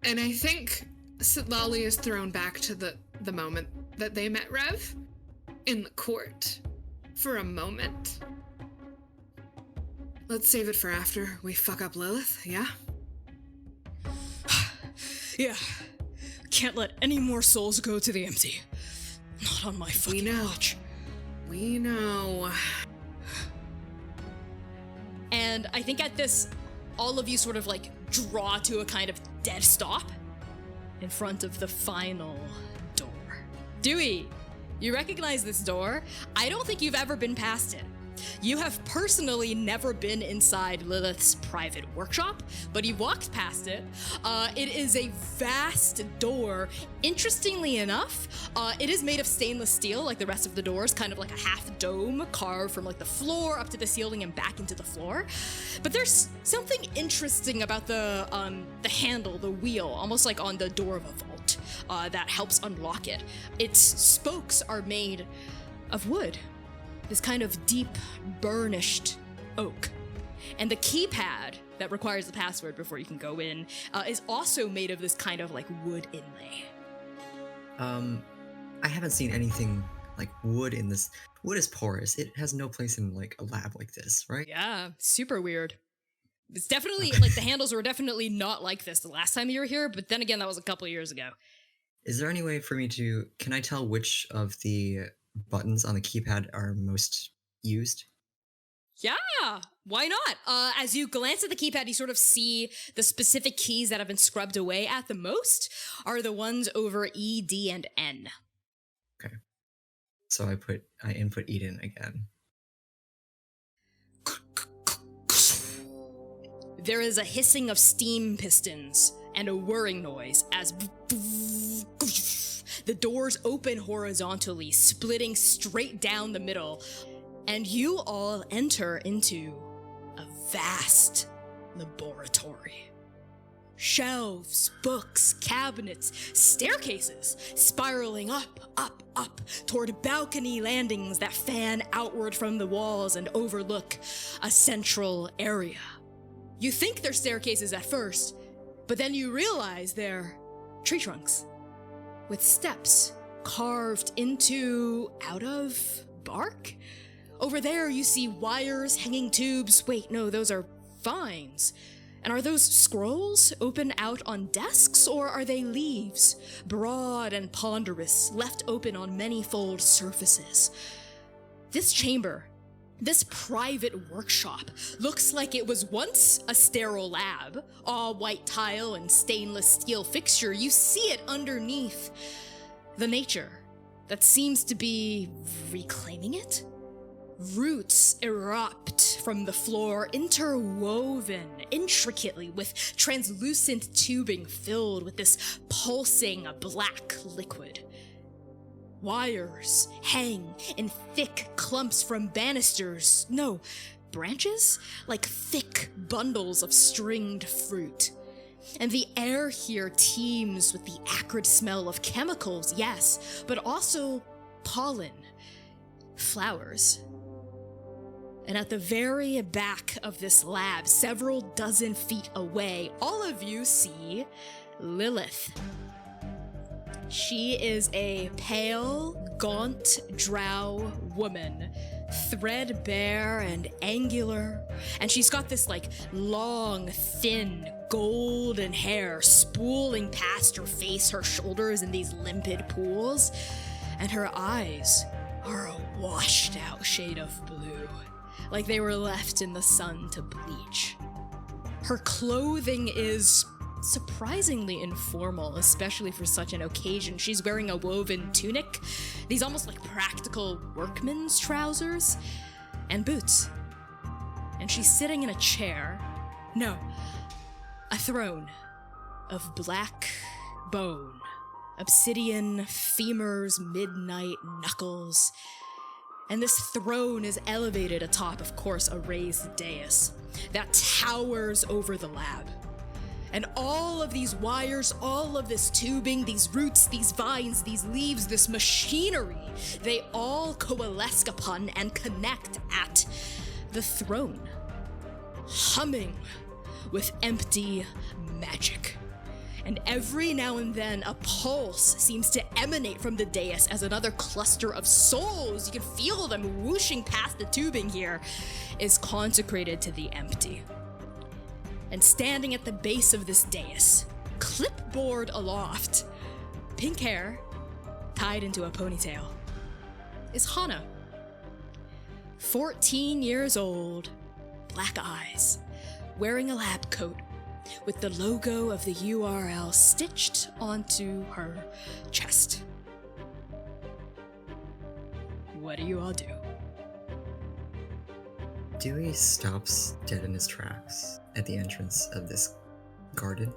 G: And I think Sitlali is thrown back to the moment that they met Rev in the court for a moment. Let's save it for after we fuck up Lilith, yeah?
J: Yeah. Can't let any more souls go to the empty. Not on my fucking watch.
G: We know.
J: And I think at this, all of you sort of like draw to a kind of dead stop in front of the final door. Dewey, you recognize this door. I don't think you've ever been past it. You have personally never been inside Lilith's private workshop, but you walked past it. It is a vast door. Interestingly enough, it is made of stainless steel, like the rest of the doors, kind of like a half dome carved from like the floor up to the ceiling and back into the floor. But there's something interesting about the handle, the wheel, almost like on the door of a vault, that helps unlock it. Its spokes are made of wood. This kind of deep, burnished oak. And the keypad that requires the password before you can go in is also made of this kind of like wood inlay.
D: I haven't seen anything like wood in this. Wood is porous. It has no place in like a lab like this, right?
J: Yeah, super weird. It's definitely,
D: Okay.
J: like, the handles were definitely not like this the last time you were here, but then again, that was a couple years ago.
D: Is there any way for me to, can I tell which of the buttons on the keypad are most used?
J: Yeah, why not? As you glance at the keypad, you sort of see the specific keys that have been scrubbed away at the most are the ones over E, D, and N.
D: Okay. So I input Eden again.
J: There is a hissing of steam pistons and a whirring noise as the doors open horizontally, splitting straight down the middle, and you all enter into a vast laboratory. Shelves, books, cabinets, staircases spiraling up, up, up toward balcony landings that fan outward from the walls and overlook a central area. You think they're staircases at first, but then you realize they're tree trunks with steps carved into out of bark. Over there you see wires, hanging tubes. Wait, no, those are vines. And are those scrolls open out on desks, or are they leaves, broad and ponderous, left open on many-fold surfaces? This chamber, this private workshop, looks like it was once a sterile lab, all white tile and stainless steel fixture. You see it underneath. The nature that seems to be reclaiming it? Roots erupt from the floor, interwoven intricately with translucent tubing filled with this pulsing black liquid. Wires hang in thick clumps from banisters, no, branches, like thick bundles of stringed fruit. And the air here teems with the acrid smell of chemicals, yes, but also pollen, flowers. And at the very back of this lab, several dozen feet away, all of you see Lilith. She is a pale, gaunt drow woman, threadbare and angular, and she's got this like long, thin, golden hair spooling past her face, her shoulders in these limpid pools, and her eyes are a washed out shade of blue, like they were left in the sun to bleach. Her clothing is surprisingly informal, especially for such an occasion. She's wearing a woven tunic, these almost like practical workman's trousers, and boots. And she's sitting in a chair, no, a throne of black bone, obsidian, femurs, midnight knuckles. And this throne is elevated atop, of course, a raised dais that towers over the lab. And all of these wires, all of this tubing, these roots, these vines, these leaves, this machinery, they all coalesce upon and connect at the throne, humming with empty magic. And every now and then a pulse seems to emanate from the dais as another cluster of souls, you can feel them whooshing past the tubing here, is consecrated to the empty. And standing at the base of this dais, clipboard aloft, pink hair tied into a ponytail, is Hana. 14 years old, black eyes, wearing a lab coat with the logo of the URL stitched onto her chest. What do you all do?
D: Dewey stops dead in his tracks at the entrance of this garden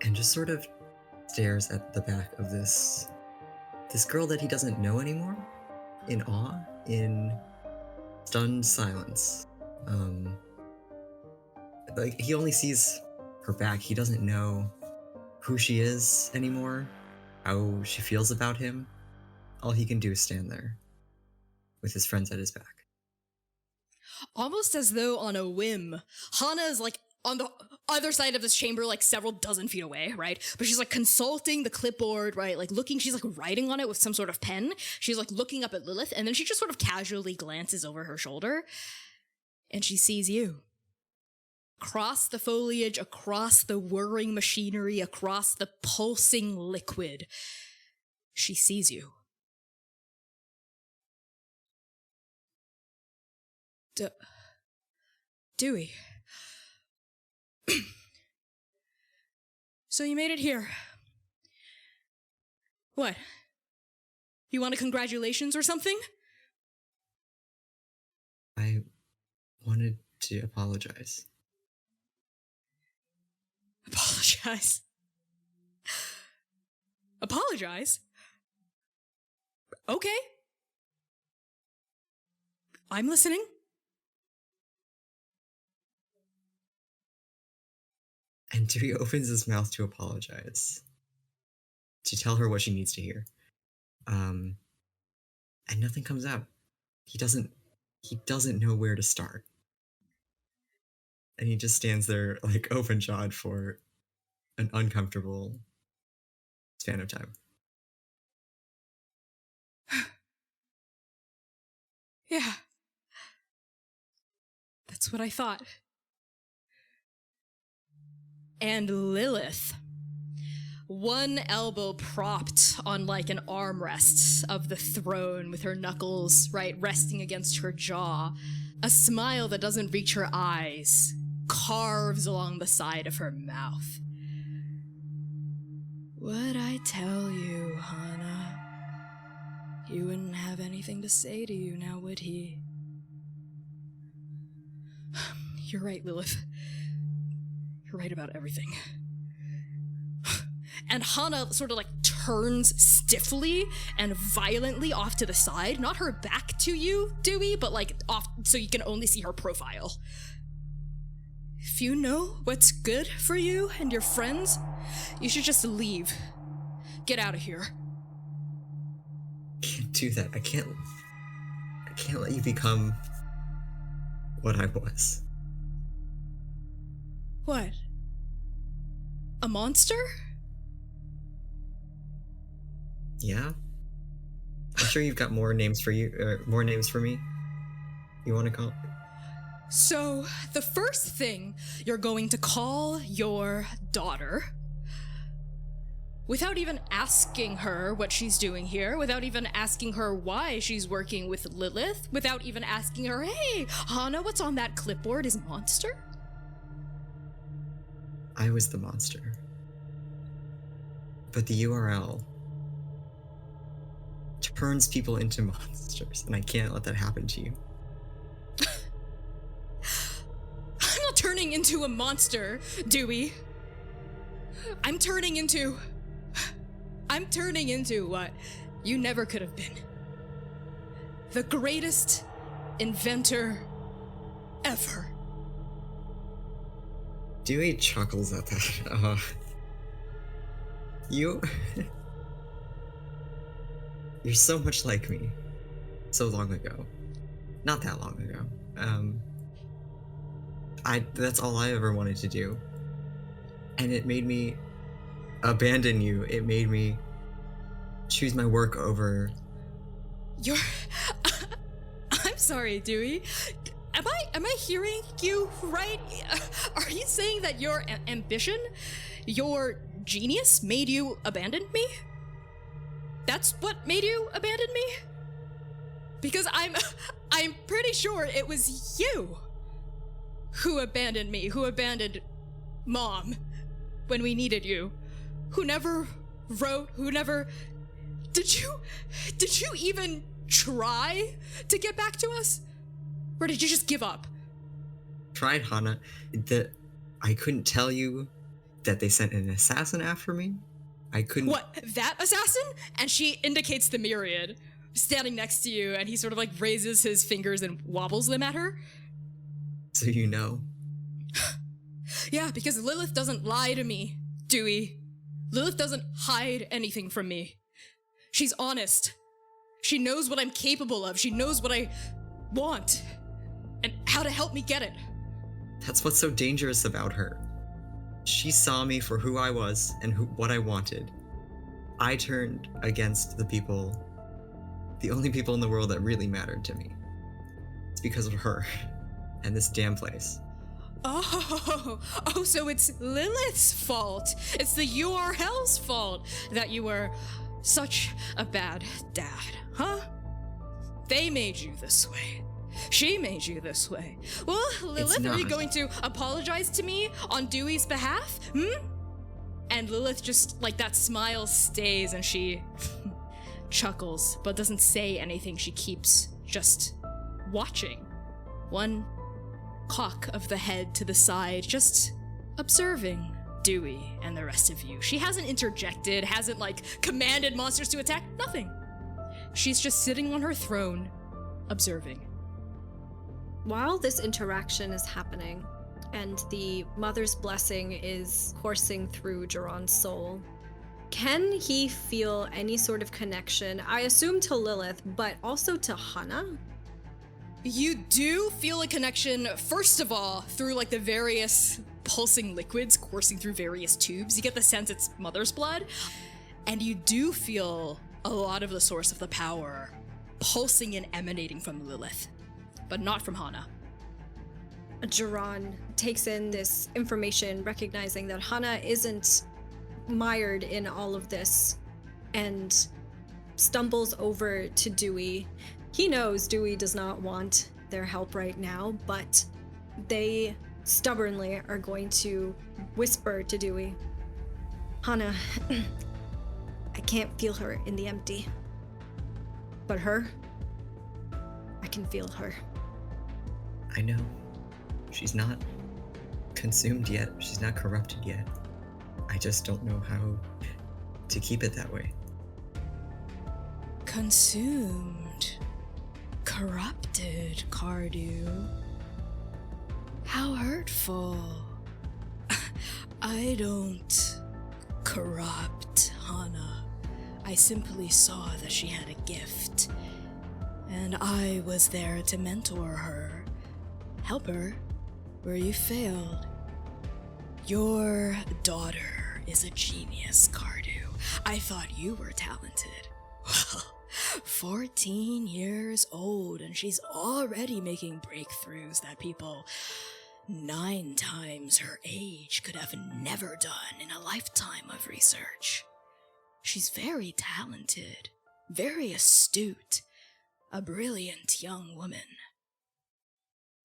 D: and just sort of stares at the back of this girl that he doesn't know anymore, in awe, in stunned silence. Like, he only sees her back. He doesn't know who she is anymore, how she feels about him. All he can do is stand there with his friends at his back.
J: Almost as though on a whim, Hana is like on the other side of this chamber, like several dozen feet away, right? But she's like consulting the clipboard, right? Like looking, she's like writing on it with some sort of pen. She's like looking up at Lilith, and then she just sort of casually glances over her shoulder, and she sees you. Across the foliage, across the whirring machinery, across the pulsing liquid, she sees you. Dewey. So you made it here. What? You want a congratulations or something?
D: I wanted to apologize.
J: Apologize? Apologize? Okay. I'm listening.
D: And Dewey opens his mouth to apologize, to tell her what she needs to hear. And nothing comes out. He doesn't know where to start. And he just stands there, like, open-jawed for an uncomfortable span of time.
J: Yeah. That's what I thought. And Lilith, one elbow propped on like an armrest of the throne with her knuckles, right, resting against her jaw, a smile that doesn't reach her eyes carves along the side of her mouth. Would I tell you, Hannah? He wouldn't have anything to say to you now, would he? You're right, Lilith. You're right about everything. And Hannah sort of like turns stiffly and violently off to the side, not her back to you, Dewey, but like off so you can only see her profile. If you know what's good for you and your friends, you should just leave. Get out of here.
D: I can't do that. I can't let you become what I was.
J: What? A monster?
D: Yeah? I'm sure you've got more names for you, more names for me. You want to call?
J: So, the first thing you're going to call your daughter, without even asking her what she's doing here, without even asking her why she's working with Lilith, without even asking her, hey, Hannah, what's on that clipboard is monster?
D: I was the monster. But the URL turns people into monsters, and I can't let that happen to you.
J: I'm not turning into a monster, Dewey. I'm turning into what you never could have been. The greatest inventor ever.
D: Dewey chuckles at that. You're so much like me. So long ago. Not that long ago. That's all I ever wanted to do. And it made me abandon you. It made me choose my work over...
J: I'm sorry, Dewey. Am I hearing you right? Are you saying that your ambition, your genius made you abandon me? That's what made you abandon me? Because I'm pretty sure it was you who abandoned me, who abandoned Mom when we needed you, who never wrote, who never... Did you even try to get back to us? Or did you just give up?
D: Tried, Hannah. I couldn't tell you that they sent an assassin after me. I couldn't...
J: What, that assassin? And she indicates the myriad standing next to you, and he sort of like raises his fingers and wobbles them at her.
D: So you know?
J: Yeah, because Lilith doesn't lie to me, Dewey. Lilith doesn't hide anything from me. She's honest. She knows what I'm capable of. She knows what I want and how to help me get it.
D: That's what's so dangerous about her. She saw me for who I was and what I wanted. I turned against the only people in the world that really mattered to me. It's because of her and this damn place.
J: Oh, so it's Lilith's fault. It's the URL's fault that you were such a bad dad, huh? They made you this way. She made you this way. Well, Lilith, are you going to apologize to me on Dewey's behalf? And Lilith just, like, that smile stays and she chuckles, but doesn't say anything. She keeps just watching. One cock of the head to the side, just observing Dewey and the rest of you. She hasn't interjected, hasn't, like, commanded monsters to attack, nothing. She's just sitting on her throne, observing.
K: While this interaction is happening, and the mother's blessing is coursing through Duran's soul, can he feel any sort of connection, I assume to Lilith, but also to Hana?
J: You do feel a connection, first of all, through, like, the various pulsing liquids coursing through various tubes. You get the sense it's mother's blood, and you do feel a lot of the source of the power pulsing and emanating from Lilith, but not from Hana.
K: Duran takes in this information, recognizing that Hana isn't mired in all of this, and stumbles over to Dewey. He knows Dewey does not want their help right now, but they stubbornly are going to whisper to Dewey, Hana, I can't feel her in the empty. But her, I can feel her.
D: I know. She's not consumed yet. She's not corrupted yet. I just don't know how to keep it that way.
J: Consumed. Corrupted, Cardew. How hurtful. I don't corrupt Hana. I simply saw that she had a gift, and I was there to mentor her, help her where you failed. Your daughter is a genius, Cardew. I thought you were talented. Well, 14 years old, and she's already making breakthroughs that people 9 times her age could have never done in a lifetime of research. She's very talented, very astute, a brilliant young woman.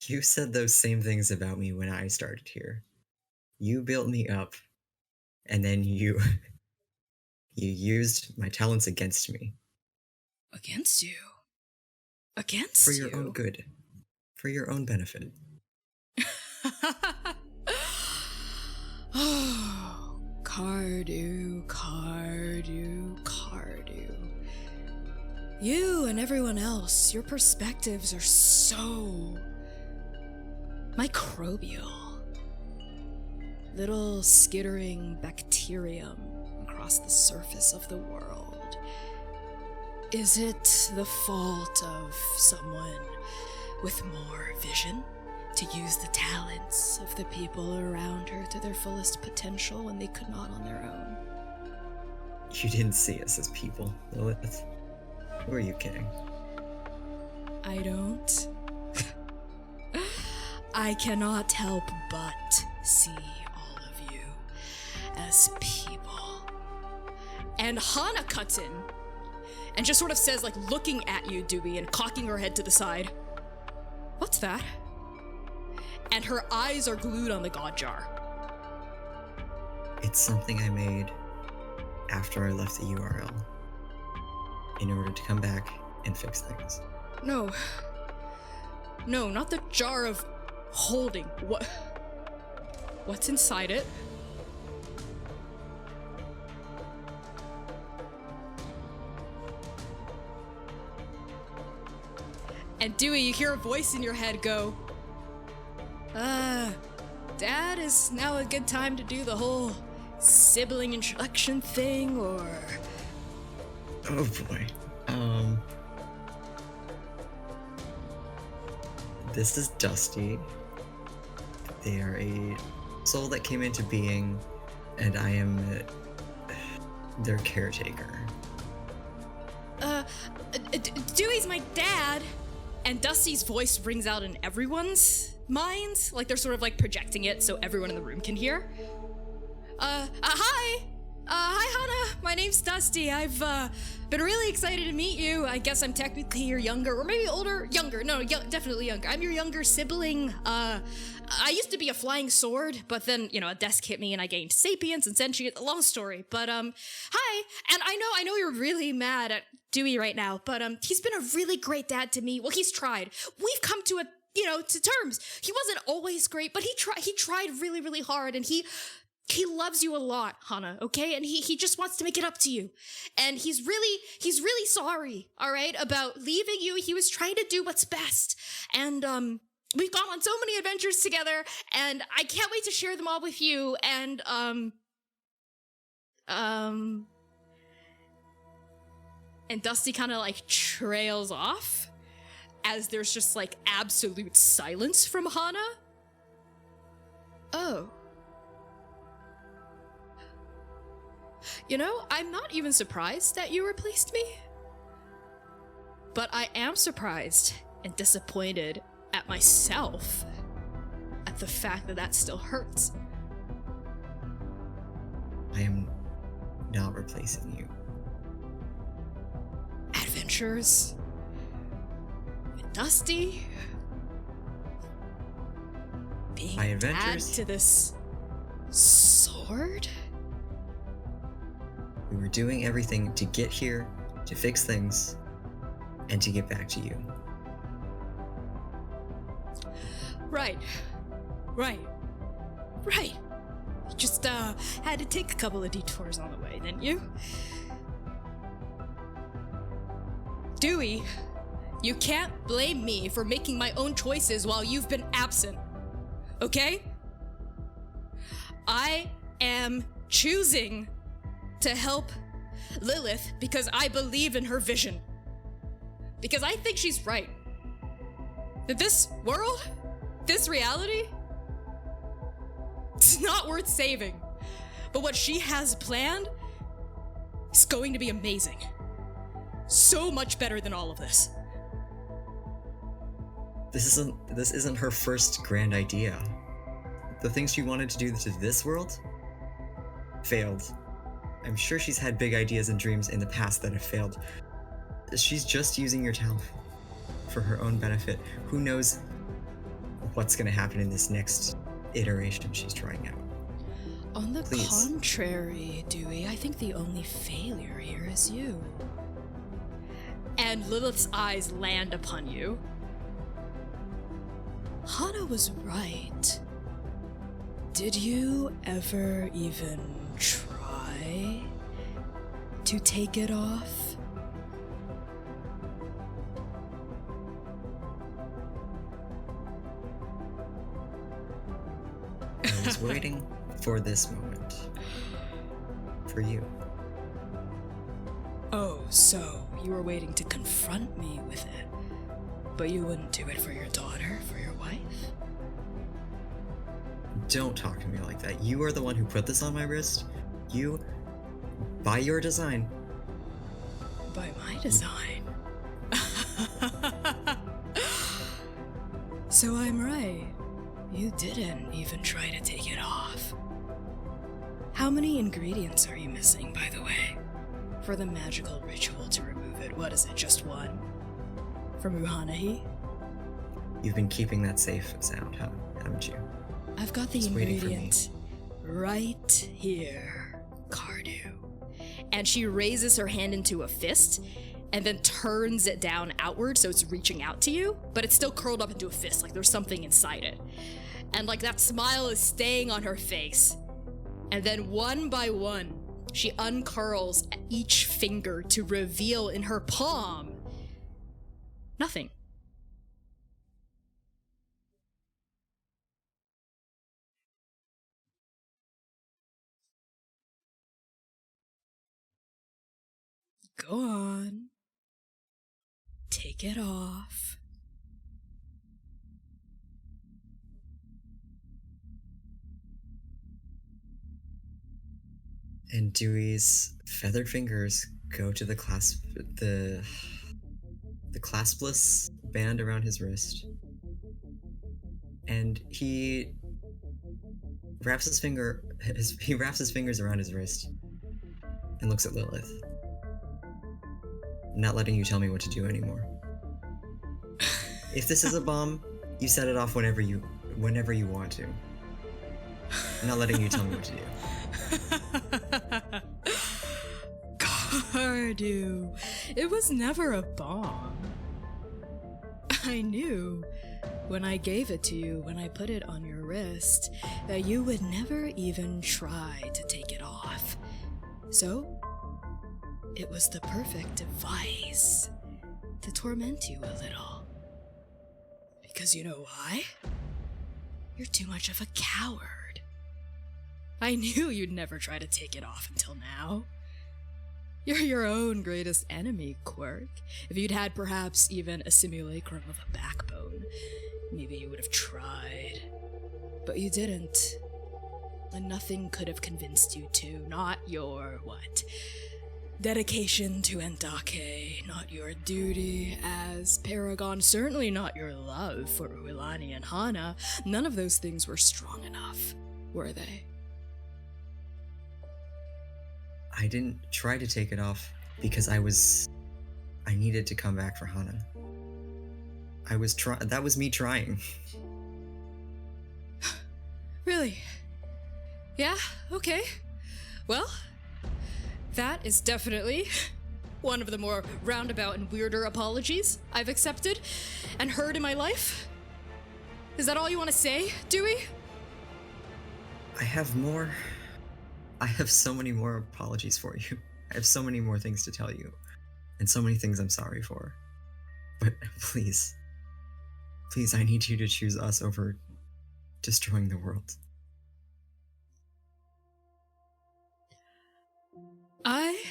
D: You said those same things about me when I started here. You built me up, and then you used my talents against me.
J: Against you? Against you?
D: For your own good. For your own benefit.
J: Oh, Cardew. You and everyone else, your perspectives are so microbial. Little skittering bacterium across the surface of the world. Is it the fault of someone with more vision to use the talents of the people around her to their fullest potential when they could not on their own?
D: You didn't see us as people, Lilith. Who are you kidding?
J: I don't. I cannot help but see all of you as people. And Hana cuts in and just sort of says, like, looking at you, Dewey, and cocking her head to the side, "What's that?" And her eyes are glued on the god jar.
D: It's something I made after I left the URL in order to come back and fix things.
J: No, not the jar of holding. What's inside it? And Dewey, you hear a voice in your head go, Dad, is now a good time to do the whole sibling introduction thing, or?
D: Oh boy. This is Dusty. They are a soul that came into being, and I am their caretaker.
J: Dewey's my dad. And Dusty's voice rings out in everyone's minds, like they're sort of like projecting it so everyone in the room can hear. Hi! Hi, Hannah. My name's Dusty. I've been really excited to meet you. I guess I'm technically your younger, or maybe older, younger. No, definitely younger. I'm your younger sibling. I used to be a flying sword, but then, a desk hit me and I gained sapience and sentience. Long story, but hi. And I know you're really mad at Dewey right now, but he's been a really great dad to me. Well, he's tried. We've come to to terms. He wasn't always great, but he tried really, really hard, and he loves you a lot, Hannah, okay? And he just wants to make it up to you. And he's really sorry, all right, about leaving you. He was trying to do what's best. And we've gone on so many adventures together, and I can't wait to share them all with you. And and Dusty kind of like trails off as there's just like absolute silence from Hannah. Oh. I'm not even surprised that you replaced me. But I am surprised and disappointed at myself at the fact that still hurts.
D: I am not replacing you.
J: Adventures with Dusty. Being
D: My
J: dad
D: adventures?
J: to this sword?
D: We were doing everything to get here, to fix things, and to get back to you.
J: Right. You just had to take a couple of detours on the way, didn't you? Dewey, you can't blame me for making my own choices while you've been absent. Okay? I am choosing to help Lilith because I believe in her vision. Because I think she's right. That this world, this reality, it's not worth saving. But what she has planned is going to be amazing. So much better than all of this.
D: This isn't her first grand idea. The things she wanted to do to this world failed. I'm sure she's had big ideas and dreams in the past that have failed. She's just using your talent for her own benefit. Who knows what's going to happen in this next iteration she's trying out.
J: On the
D: Please.
J: contrary, Dewey, I think the only failure here is you. And Lilith's eyes land upon you. Hannah was right. Did you ever even try to take it off?
D: I was waiting for this moment. For you.
J: Oh, so you were waiting to confront me with it, but you wouldn't do it for your daughter, for your wife?
D: Don't talk to me like that. You are the one who put this on my wrist. You, by your design.
J: By my design. So I'm right. You didn't even try to take it off. How many ingredients are you missing, by the way? For the magical ritual to remove it, what is it, just one? From Ruhanahi?
D: You've been keeping that safe and sound, haven't you?
J: I've got the
D: Just waiting for me.
J: ingredient right here, Cardew. And she raises her hand into a fist and then turns it down outward so it's reaching out to you, but it's still curled up into a fist, like there's something inside it. And like that smile is staying on her face. And then one by one, she uncurls each finger to reveal in her palm nothing. Go on. Take it off.
D: And Dewey's feathered fingers go to the claspless band around his wrist. And he wraps his fingers around his wrist and looks at Lilith. I'm not letting you tell me what to do anymore. If this is a bomb, you set it off whenever you want to. I'm not letting you tell me what to do.
J: Cardew, it was never a bomb. I knew when I gave it to you, when I put it on your wrist, that you would never even try to take it off. So, it was the perfect device to torment you a little. Because you know why? You're too much of a coward. I knew you'd never try to take it off until now. You're your own greatest enemy, Quirk. If you'd had perhaps even a simulacrum of a backbone, maybe you would have tried. But you didn't. And nothing could have convinced you to. Not your, dedication to Endake, not your duty as Paragon, certainly not your love for Uilani and Hana. None of those things were strong enough, were they?
D: I didn't try to take it off because I needed to come back for Hana. That was me trying.
J: Really? Yeah, okay. Well, that is definitely one of the more roundabout and weirder apologies I've accepted and heard in my life. Is that all you want to say, Dewey?
D: I have more. I have so many more apologies for you. I have so many more things to tell you. And so many things I'm sorry for. But please, I need you to choose us over destroying the world.
J: I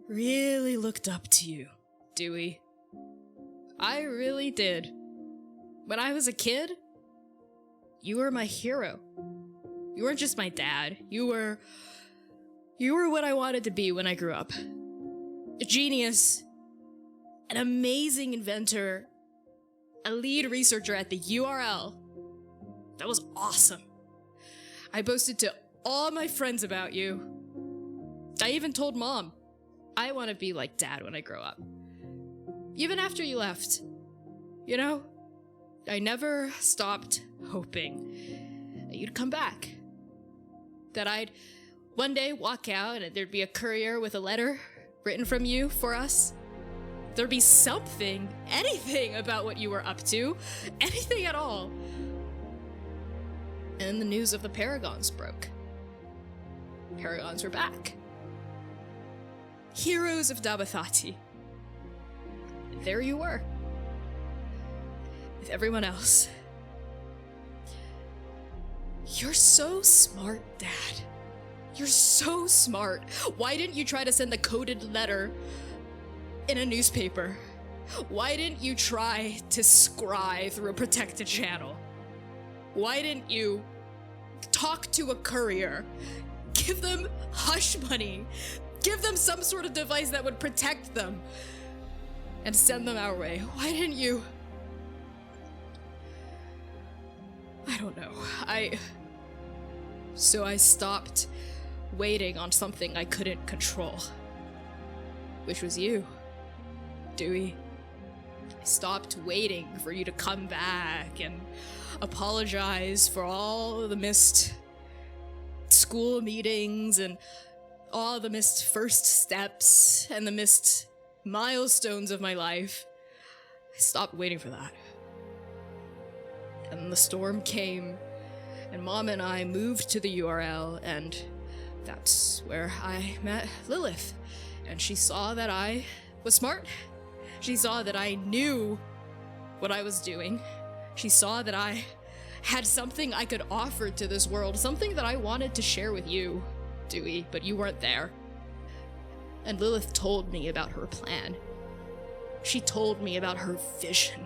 J: really looked up to you, Dewey. I really did. When I was a kid, you were my hero. You weren't just my dad. You were what I wanted to be when I grew up. A genius, an amazing inventor, a lead researcher at the URL. That was awesome. I boasted to all my friends about you. I even told Mom, I want to be like Dad when I grow up. Even after you left. You know, I never stopped hoping that you'd come back. That I'd one day walk out and there'd be a courier with a letter written from you for us. There'd be something, anything about what you were up to, anything at all. And then the news of the Paragons broke. Paragons were back. Heroes of Dabathati. There you were. With everyone else. You're so smart, Dad. You're so smart. Why didn't you try to send a coded letter in a newspaper? Why didn't you try to scry through a protected channel? Why didn't you talk to a courier? Give them hush money. Give them some sort of device that would protect them. And send them our way. Why didn't you? I don't know. So I stopped waiting on something I couldn't control. Which was you, Dewey. I stopped waiting for you to come back and apologize for all the missed school meetings and all the missed first steps and the missed milestones of my life. I stopped waiting for that. And the storm came, and Mom and I moved to the URL, and that's where I met Lilith. And she saw that I was smart. She saw that I knew what I was doing. She saw that I had something I could offer to this world, something that I wanted to share with you, Dewey, but you weren't there. And Lilith told me about her plan. She told me about her vision.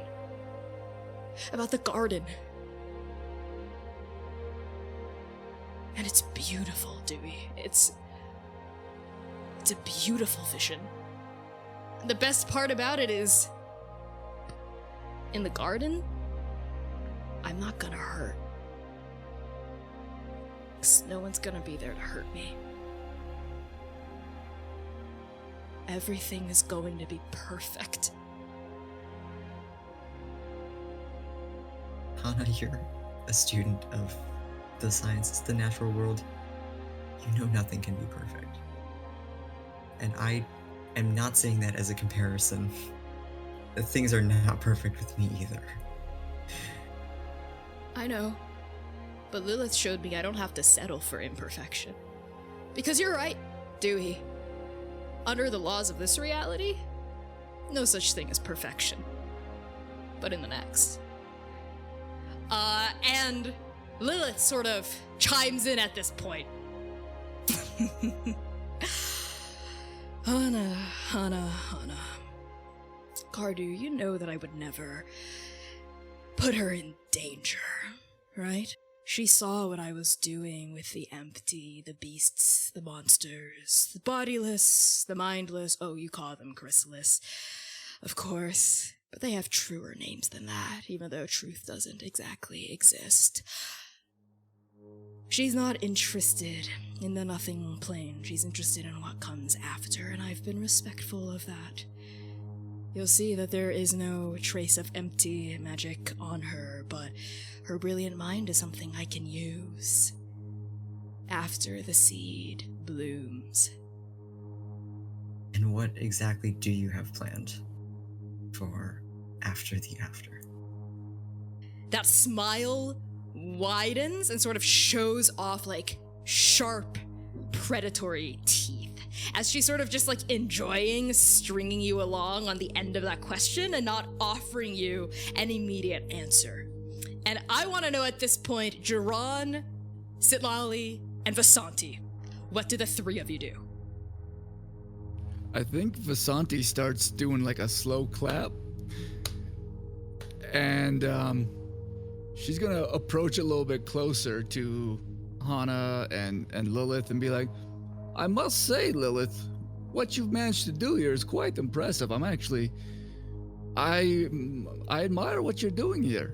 J: About the garden. And it's beautiful, Dewey. It's a beautiful vision. The best part about it is, in the garden, I'm not gonna hurt. 'Cause no one's gonna be there to hurt me. Everything is going to be perfect.
D: Hana, you're a student of the sciences, the natural world. You know nothing can be perfect. And I am not saying that as a comparison. Things are not perfect with me either.
J: I know. But Lilith showed me I don't have to settle for imperfection. Because you're right, Dewey. Under the laws of this reality, no such thing as perfection. But in the next. And Lilith sort of chimes in at this point. Hana. Cardew, you know that I would never put her in danger, right? She saw what I was doing with the empty, the beasts, the monsters, the bodiless, the mindless. Oh, you call them chrysalis. Of course. But they have truer names than that, even though truth doesn't exactly exist. She's not interested in the nothing plane. She's interested in what comes after, and I've been respectful of that. You'll see that there is no trace of empty magic on her, but her brilliant mind is something I can use after the seed blooms.
D: And what exactly do you have planned for after the after?
J: That smile widens and sort of shows off like sharp predatory teeth as she's sort of just like enjoying stringing you along on the end of that question and not offering you an immediate answer. And I want to know at this point, Jiran, Sitlali, and Vasanti, what do the three of you do?
E: I think Vasanti starts doing like a slow clap. And she's gonna approach a little bit closer to Hana and Lilith and be like, I must say, Lilith, what you've managed to do here is quite impressive. I admire what you're doing here.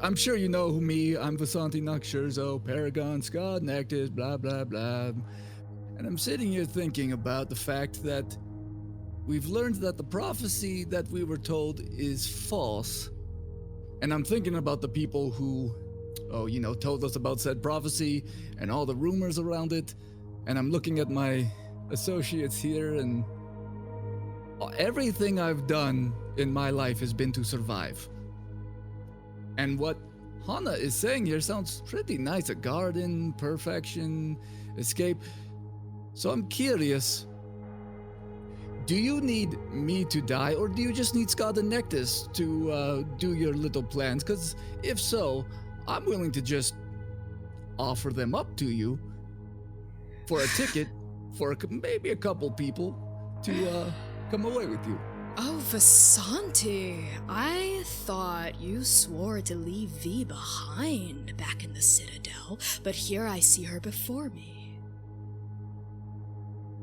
E: I'm sure you know me. I'm Vasanti Nuxurzo, Paragon, Scott, Nectis, blah, blah, blah. And I'm sitting here thinking about the fact that we've learned that the prophecy that we were told is false. And I'm thinking about the people who, told us about said prophecy and all the rumors around it. And I'm looking at my associates here, and everything I've done in my life has been to survive. And what Hana is saying here sounds pretty nice. A garden, perfection, escape. So I'm curious, do you need me to die, or do you just need Scott and Nectis to do your little plans? Because if so, I'm willing to just offer them up to you for a ticket for maybe a couple people to come away with you.
J: Oh, Vasanti, I thought you swore to leave V behind back in the Citadel, but here I see her before me.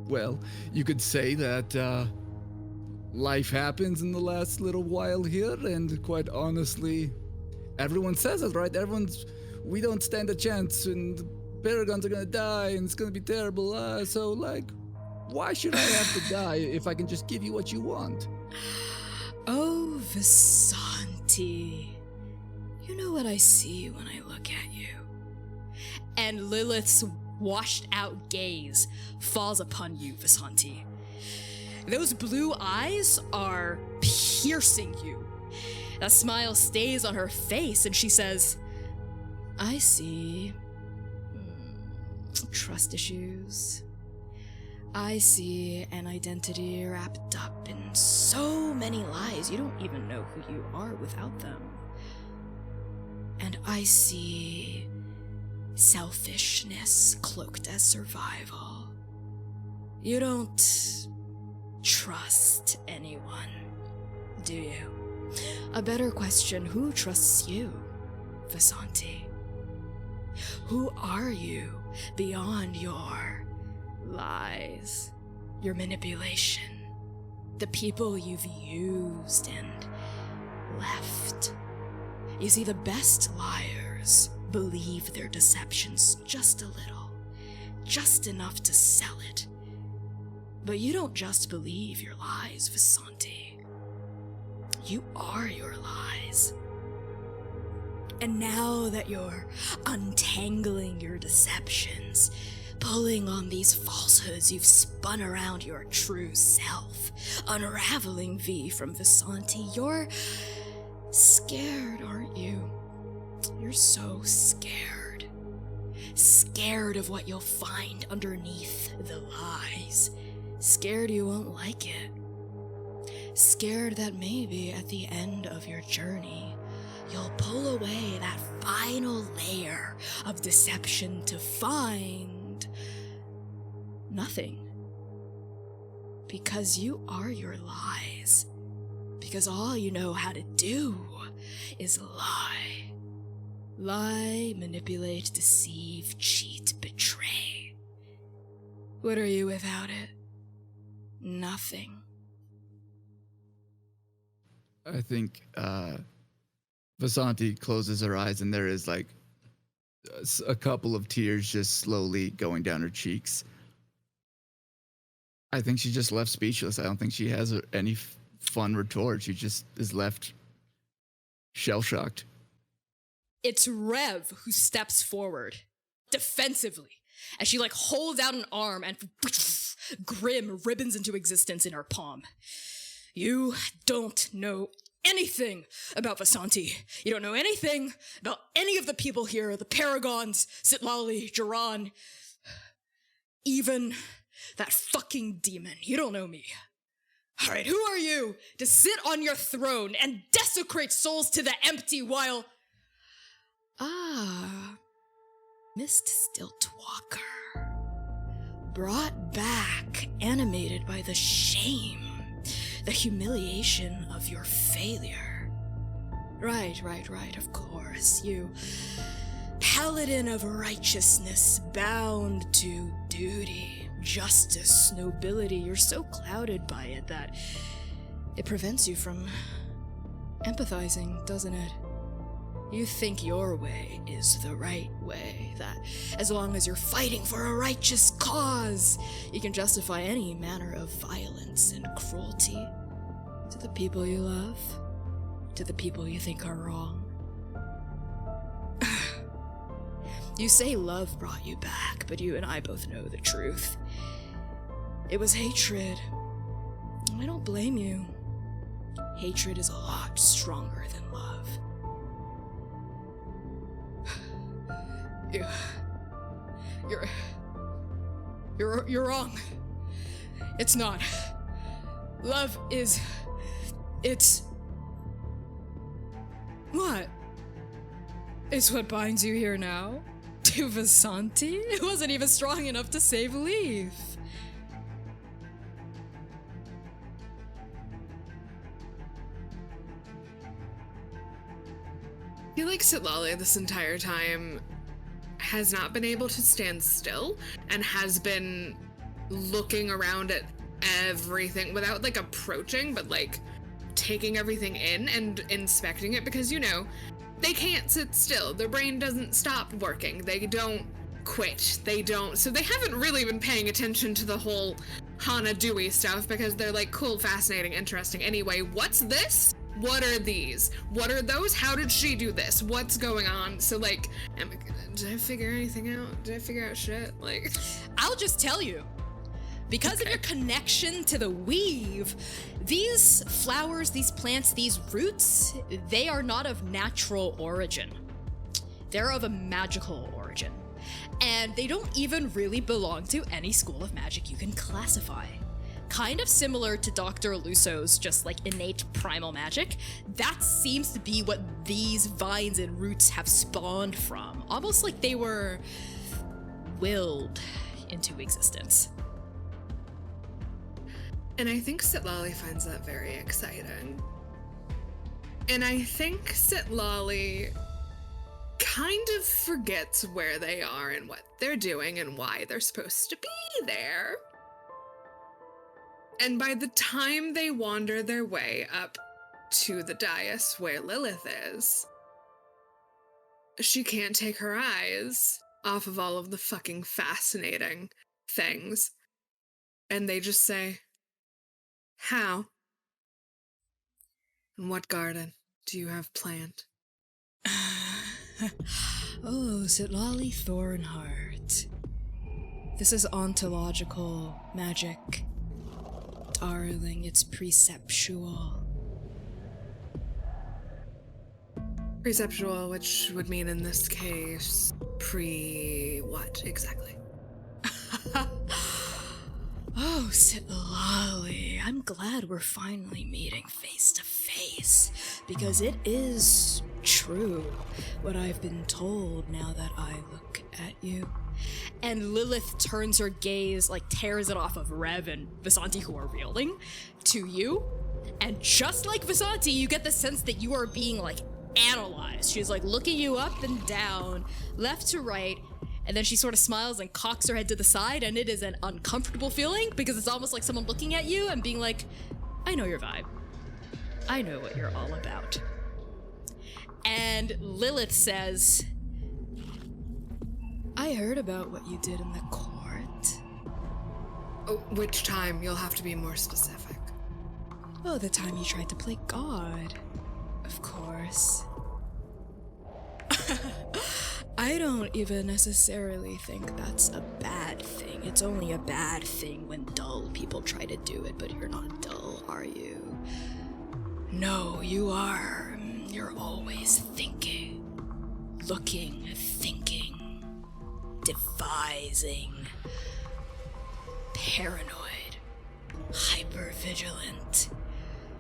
E: Well, you could say that life happens in the last little while here, and quite honestly, everyone says it, right? We don't stand a chance, and the Paragons are gonna die, and it's gonna be terrible, so, why should I have to die if I can just give you what you want?
J: Oh, Vasanti, you know what I see when I look at you. And Lilith's washed-out gaze falls upon you, Vasanti. Those blue eyes are piercing you. That smile stays on her face, and she says, I see trust issues. I see an identity wrapped up in so many lies. You don't even know who you are without them. And I see selfishness cloaked as survival. You don't trust anyone, do you? A better question, who trusts you, Vasanti?
A: who are you beyond your lies, your manipulation, the people you've used and left? You see, the best liars believe their deceptions just a little, just enough to sell it. But you don't just believe your lies, Vasanti. You are your lies. And now that you're untangling your deceptions, pulling on these falsehoods you've spun around your true self, unraveling V from Vasanti, you're scared, aren't you? You're so scared. Scared of what you'll find underneath the lies. Scared you won't like it. Scared that maybe at the end of your journey, you'll pull away that final layer of deception to find nothing. Because you are your lies. Because all you know how to do is lie. Lie, manipulate, deceive, cheat, betray. What are you without it? Nothing.
E: I think Vasanti closes her eyes and there is like a couple of tears just slowly going down her cheeks. I think she's just left speechless. I don't think she has any fun retort. She just is left shell-shocked.
J: It's Rev who steps forward, defensively, as she holds out an arm and Grim ribbons into existence in her palm. You don't know anything about Vasanti. You don't know anything about any of the people here, the Paragons, Sitlali, Jiran, even that fucking demon. You don't know me. All right, who are you to sit on your throne and desecrate souls to the empty while...
A: Mist Stiltwalker. Brought back, animated by the shame, the humiliation of your failure. Right, of course. You, paladin of righteousness, bound to duty, justice, nobility. You're so clouded by it that it prevents you from empathizing, doesn't it? You think your way is the right way, that as long as you're fighting for a righteous cause, you can justify any manner of violence and cruelty to the people you love, to the people you think are wrong. You say love brought you back, but you and I both know the truth. It was hatred. I don't blame you. Hatred is a lot stronger than love. You're wrong. It's not. Love is... It's... What? It's what binds you here now? To Vasanti? It wasn't even strong enough to save Leaf.
G: I feel like Sitlali this entire time has not been able to stand still and has been looking around at everything without approaching, but taking everything in and inspecting it, because they can't sit still. Their brain doesn't stop working. They don't quit. So they haven't really been paying attention to the whole Hana Dewey stuff because they're cool, fascinating, interesting. Anyway, what's this? What are these? What are those? How did she do this? What's going on? So did I figure anything out? Did I figure out shit?
J: I'll just tell you. Because of your connection to the weave, these flowers, these plants, these roots, they are not of natural origin. They're of a magical origin. And they don't even really belong to any school of magic you can classify. Kind of similar to Dr. Luso's just innate primal magic, that seems to be what these vines and roots have spawned from. Almost like they were willed into existence.
G: And I think Sitlali finds that very exciting. And I think Sitlali kind of forgets where they are and what they're doing and why they're supposed to be there. And by the time they wander their way up to the dais where Lilith is, she can't take her eyes off of all of the fucking fascinating things. And they just say, how? And what garden do you have planned?
A: Oh, Sitlali Thornheart. This is ontological magic. Darling, it's preceptual.
G: Preceptual, which would mean in this case, what exactly?
A: Oh, Sitlali, I'm glad we're finally meeting face to face, because it is true what I've been told now that I look at you.
J: And Lilith turns her gaze, like tears it off of Rev and Vasanti, who are reeling, to you. And just like Vasanti, you get the sense that you are being like analyzed. She's like looking you up and down, left to right, and then she sort of smiles and cocks her head to the side, and it is an uncomfortable feeling because it's almost like someone looking at you and being like, I know your vibe. I know what you're all about. And Lilith says,
A: I heard about what you did in the court.
G: Oh, which time? You'll have to be more specific.
A: Oh, the time you tried to play God. Of course. I don't even necessarily think that's a bad thing. It's only a bad thing when dull people try to do it, but you're not dull, are you? No, you are. You're always thinking, looking, thinking, devising, paranoid, hypervigilant,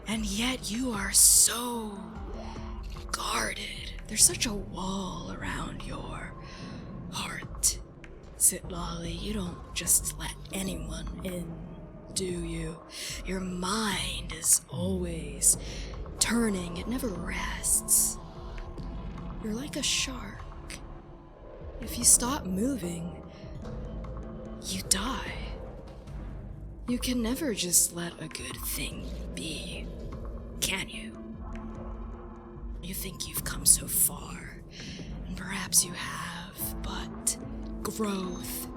A: and yet you are so guarded. There's such a wall around your heart. Sitlali, you don't just let anyone in, do you? Your mind is always turning, it never rests. You're like a shark. If you stop moving, you die. You can never just let a good thing be, can you? You think you've come so far, and perhaps you have, but growth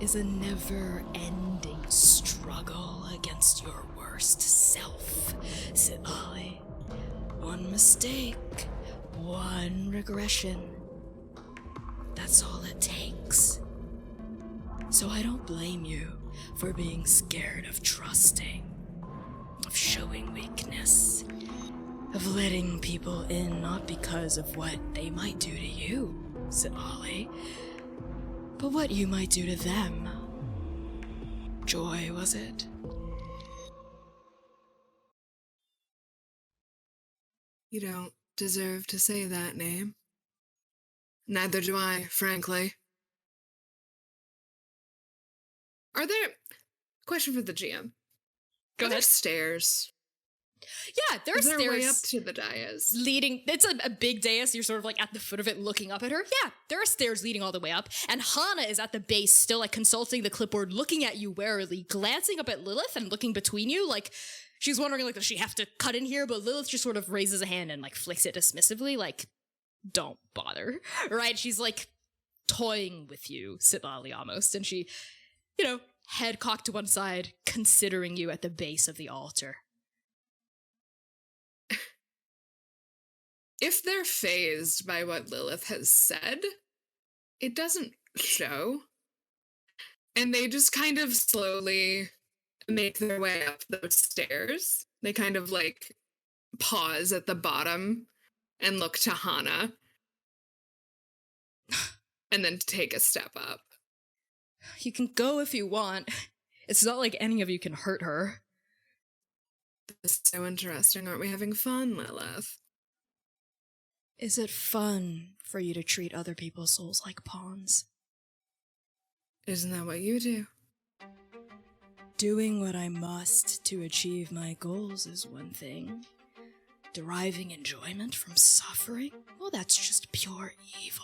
A: is a never-ending struggle against your worst self, Sitlali. One mistake, one regression. That's all it takes. So I don't blame you for being scared of trusting, of showing weakness, of letting people in not because of what they might do to you, Sitlali, but what you might do to them. Joy, was it?
G: You don't deserve to say that name. Neither do I, frankly. Are there... Question for the GM.
J: Go
G: Are there
J: ahead.
G: Stairs?
J: Yeah, there are
G: Is there a
J: stairs
G: way up to the dais?
J: leading. It's a big dais. You're sort of like at the foot of it looking up at her. Yeah, there are stairs leading all the way up. And Hana is at the base, still like consulting the clipboard, looking at you warily, glancing up at Lilith and looking between you. Like she's wondering, like, does she have to cut in here? But Lilith just sort of raises a hand and like flicks it dismissively, like, don't bother. Right? She's like toying with you, Sitlali almost. And she, head cocked to one side, considering you at the base of the altar.
G: If they're fazed by what Lilith has said, it doesn't show. And they just kind of slowly make their way up those stairs. They kind of like pause at the bottom and look to Hana. And then take a step up.
J: You can go if you want. It's not like any of you can hurt her.
G: This is so interesting. Aren't we having fun, Lilith?
A: Is it fun for you to treat other people's souls like pawns?
G: Isn't that what you do?
A: Doing what I must to achieve my goals is one thing. Deriving enjoyment from suffering? Well, that's just pure evil.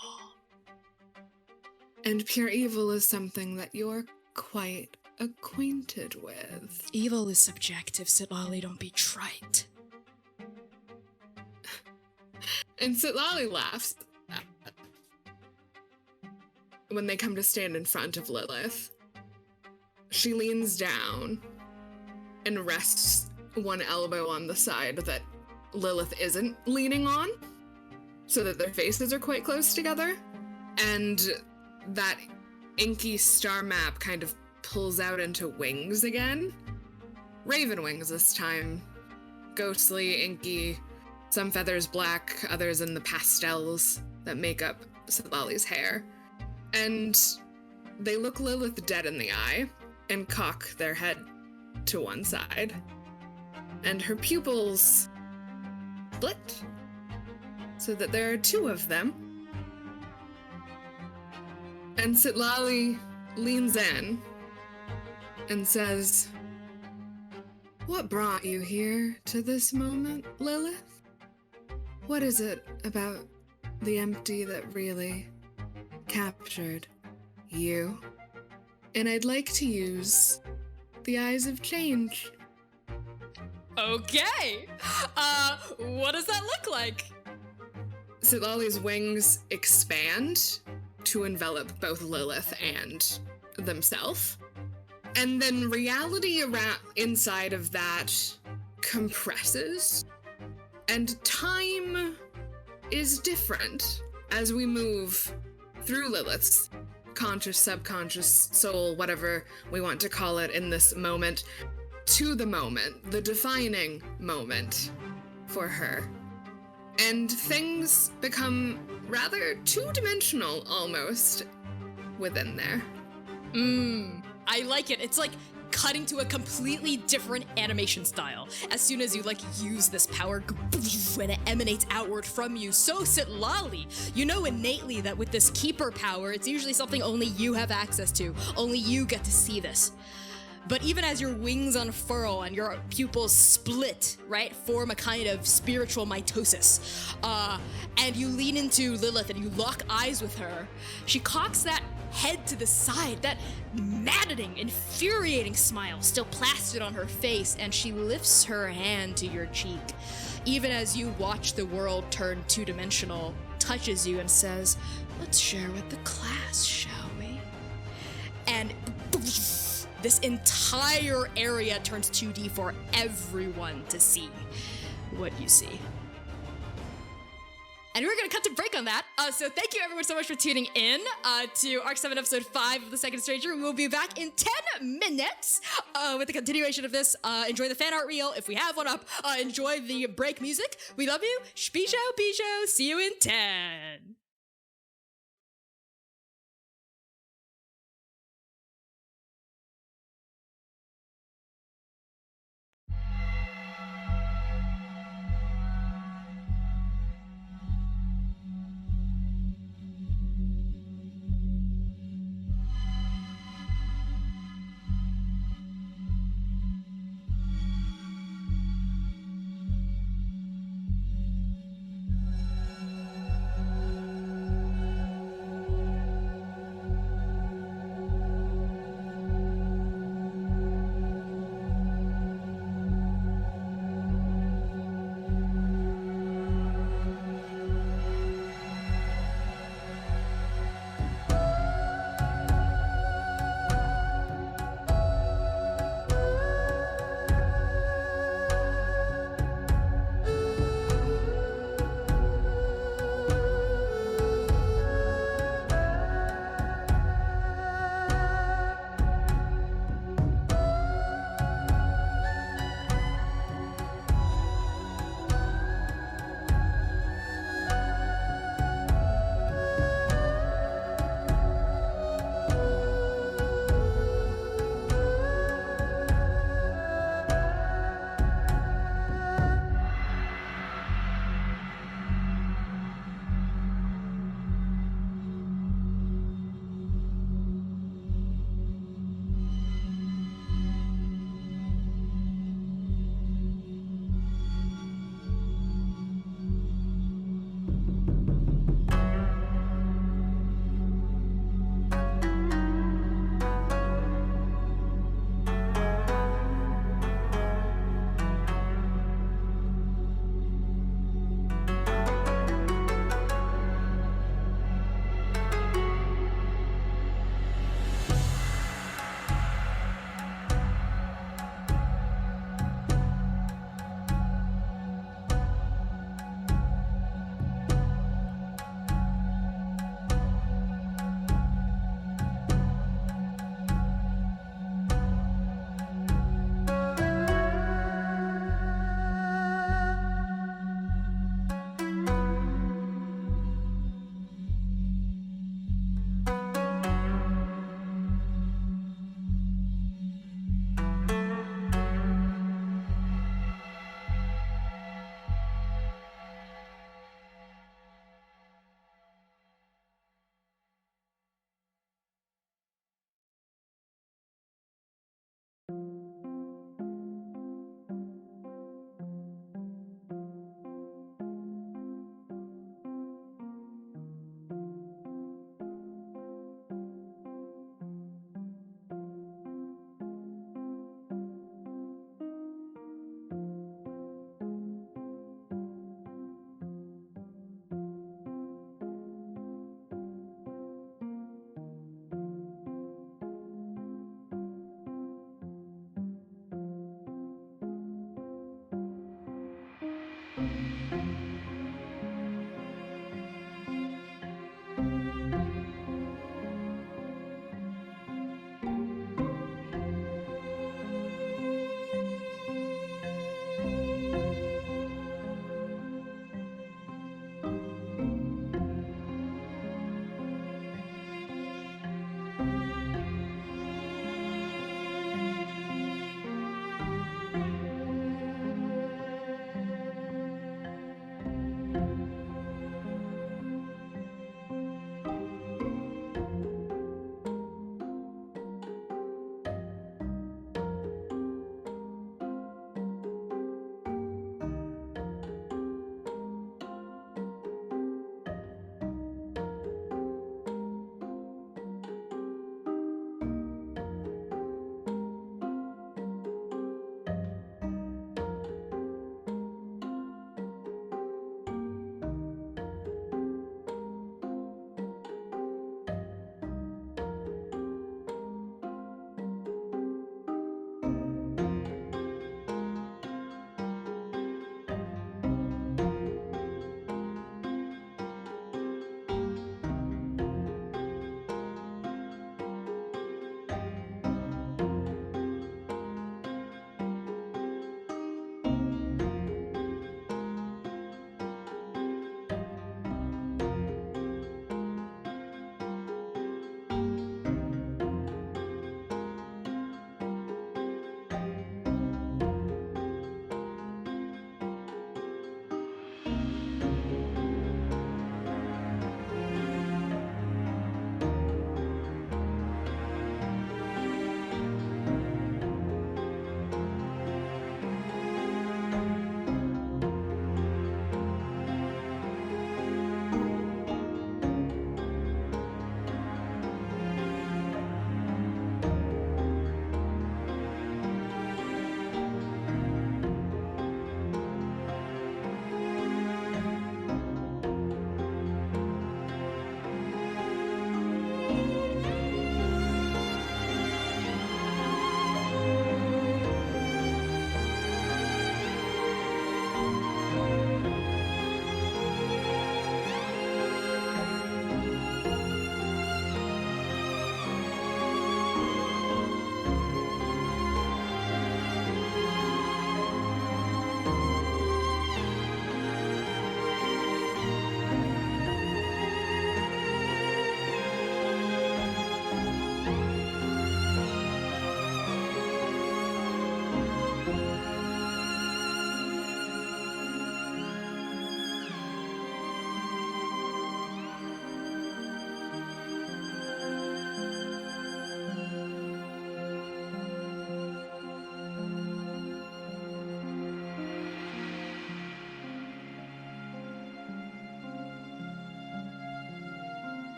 G: And pure evil is something that you're quite acquainted with.
A: Evil is subjective, Sitlali, don't be trite.
G: And Sitlali laughs when they come to stand in front of Lilith. She leans down and rests one elbow on the side that Lilith isn't leaning on, so that their faces are quite close together. And that inky star map kind of pulls out into wings again. Raven wings this time. Ghostly, inky, some feathers black, others in the pastels that make up Sitlali's hair. And they look Lilith dead in the eye and cock their head to one side. And her pupils split so that there are two of them. And Sitlali leans in and says, "What brought you here to this moment, Lilith? What is it about the empty that really captured you? And I'd like to use the eyes of change."
J: Okay. What does that look like?
G: Sitlali's wings expand to envelop both Lilith and themselves. And then reality around inside of that compresses. And time is different as we move through Lilith's conscious, subconscious soul, whatever we want to call it in this moment, to the moment, the defining moment for her. And things become rather two-dimensional almost within there.
J: I like it. It's like cutting to a completely different animation style. As soon as you use this power, when it emanates outward from you. So Sitlali, you know innately that with this keeper power, it's usually something only you have access to. Only you get to see this. But even as your wings unfurl and your pupils split, right, form a kind of spiritual mitosis, and you lean into Lilith and you lock eyes with her, she cocks that head to the side, that maddening, infuriating smile still plastered on her face, and she lifts her hand to your cheek. Even as you watch the world turn two-dimensional, touches you and says, "Let's share with the class, shall we?" And this entire area turns 2D for everyone to see what you see. And we're going to cut to break on that. So thank you everyone so much for tuning in to Arc 7 Episode 5 of The Second Stranger. We will be back in 10 minutes with the continuation of this. Enjoy the fan art reel if we have one up. Enjoy the break music. We love you. Pisho. See you in 10.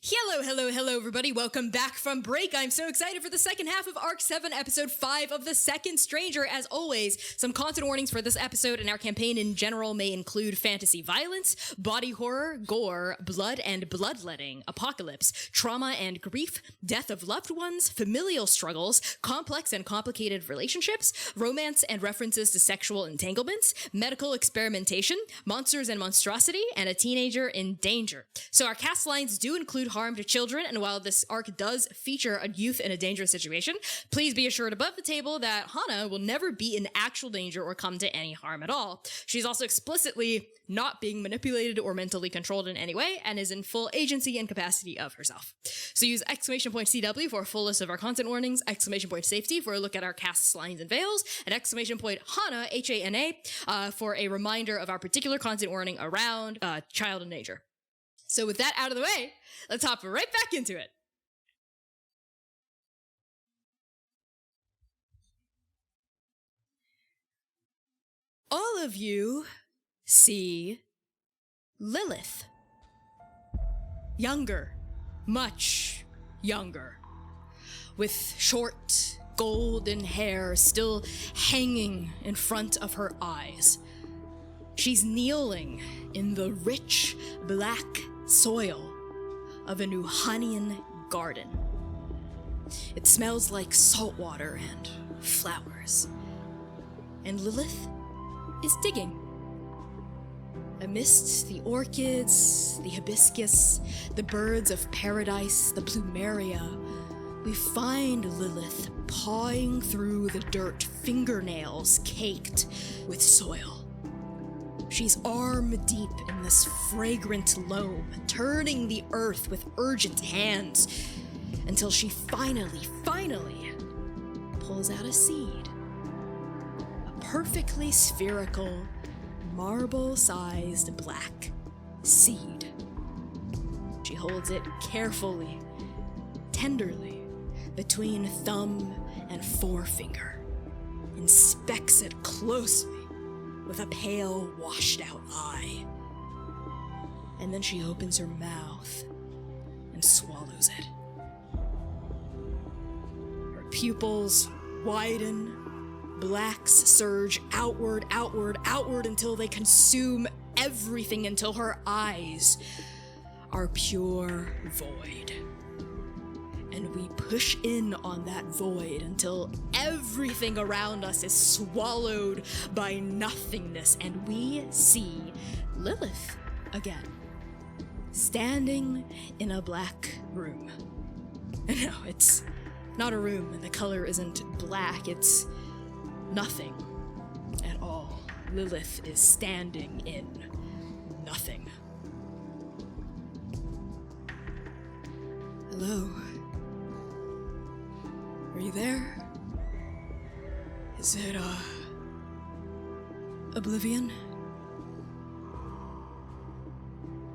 J: Hello, everybody. Welcome back from break. I'm so excited for the second half of Arc 7, Episode 5 of The Second Stranger. As always, some content warnings for this episode and our campaign in general may include fantasy violence, body horror, gore, blood and bloodletting, apocalypse, trauma and grief, death of loved ones, familial struggles, complex and complicated relationships, romance and references to sexual entanglements, medical experimentation, monsters and monstrosity, and a teenager in danger. So our cast lines do include harm to children, and while this arc does feature a youth in a dangerous situation, please be assured above the table that Hana will never be in actual danger or come to any harm at all. She's also explicitly not being manipulated or mentally controlled in any way, and is in full agency and capacity of herself. So use !CW for a full list of our content warnings, !safety for a look at our cast's lines and veils, and !Hana, Hana, for a reminder of our particular content warning around child in danger. So with that out of the way, let's hop right back into it. All of you see Lilith. Younger, much younger, with short golden hair still hanging in front of her eyes. She's kneeling in the rich black soil of a Nuhanian garden. It smells like salt water and flowers. And Lilith is digging. Amidst the orchids, the hibiscus, the birds of paradise, the plumeria, we find Lilith pawing through the dirt, fingernails caked with soil. She's arm deep in this fragrant loam, turning the earth with urgent hands, until she finally pulls out a seed. A perfectly spherical, marble-sized black seed. She holds it carefully, tenderly, between thumb and forefinger, inspects it closely with a pale, washed-out eye. And then she opens her mouth and swallows it. Her pupils widen, blacks surge outward until they consume everything, until her eyes are pure void. And we push in on that void until everything around us is swallowed by nothingness, and we see Lilith again, standing in a black room. No, it's not a room, and the color isn't black, it's nothing at all. Lilith is standing in nothing. Hello? Are you there? Is it, oblivion?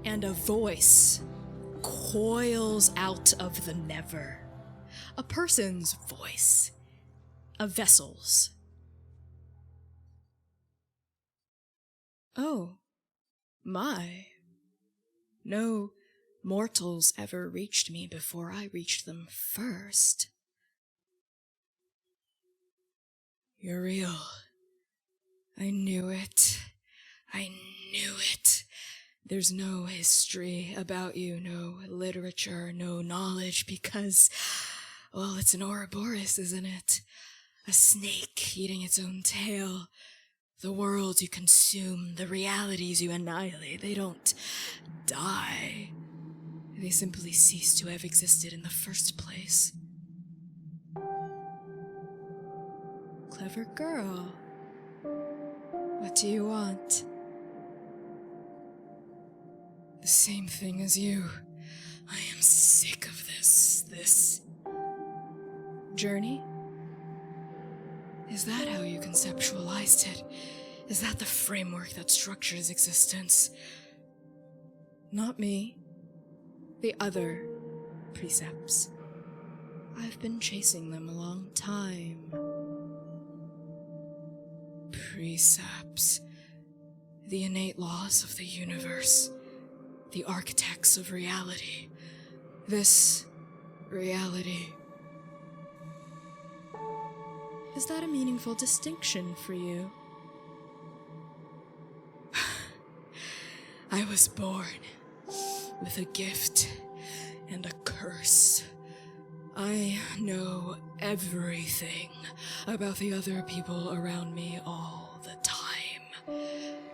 J: And a voice coils out of the never. A person's voice. A vessel's. Oh, my. No mortals ever reached me before I reached them first. You're real. I knew it. I knew it. There's no history about you, no literature, no knowledge, because, well, it's an Ouroboros, isn't it? A snake eating its own tail. The worlds you consume, the realities you annihilate, they don't die. They simply cease to have existed in the first place. Clever girl. What do you want? The same thing as you. I am sick of this journey? Is that how you conceptualized it? Is that the framework that structures existence? Not me. The other precepts. I've been chasing them a long time. Precepts. The innate laws of the universe. The architects of reality.
A: this reality. Is that a meaningful distinction for you? I was born with a gift and a curse. I know everything about the other people around me all the time.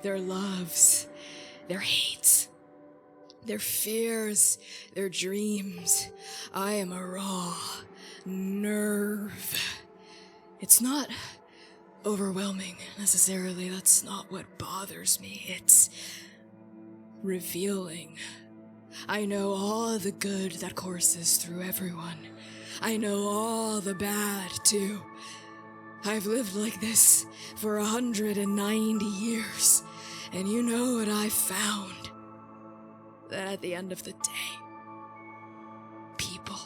A: Their loves, their hates, their fears, their dreams. I am a raw nerve. It's not overwhelming necessarily. That's not what bothers me. It's revealing. I know all the good that courses through everyone. I know all the bad, too. I've lived like this for 190 years, and you know what I've found? That at the end of the day, people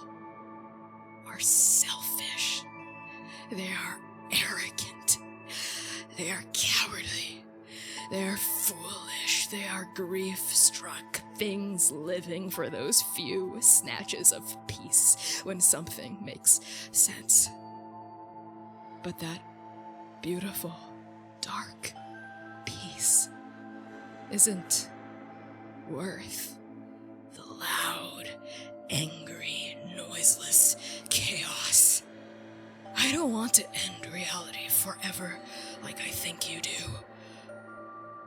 A: are selfish. They are arrogant. They are cowardly. They are foolish. They are grief-struck things living for those few snatches of peace when something makes sense. But that beautiful, dark peace isn't worth the loud, angry, noiseless chaos. I don't want to end reality forever like I think you do.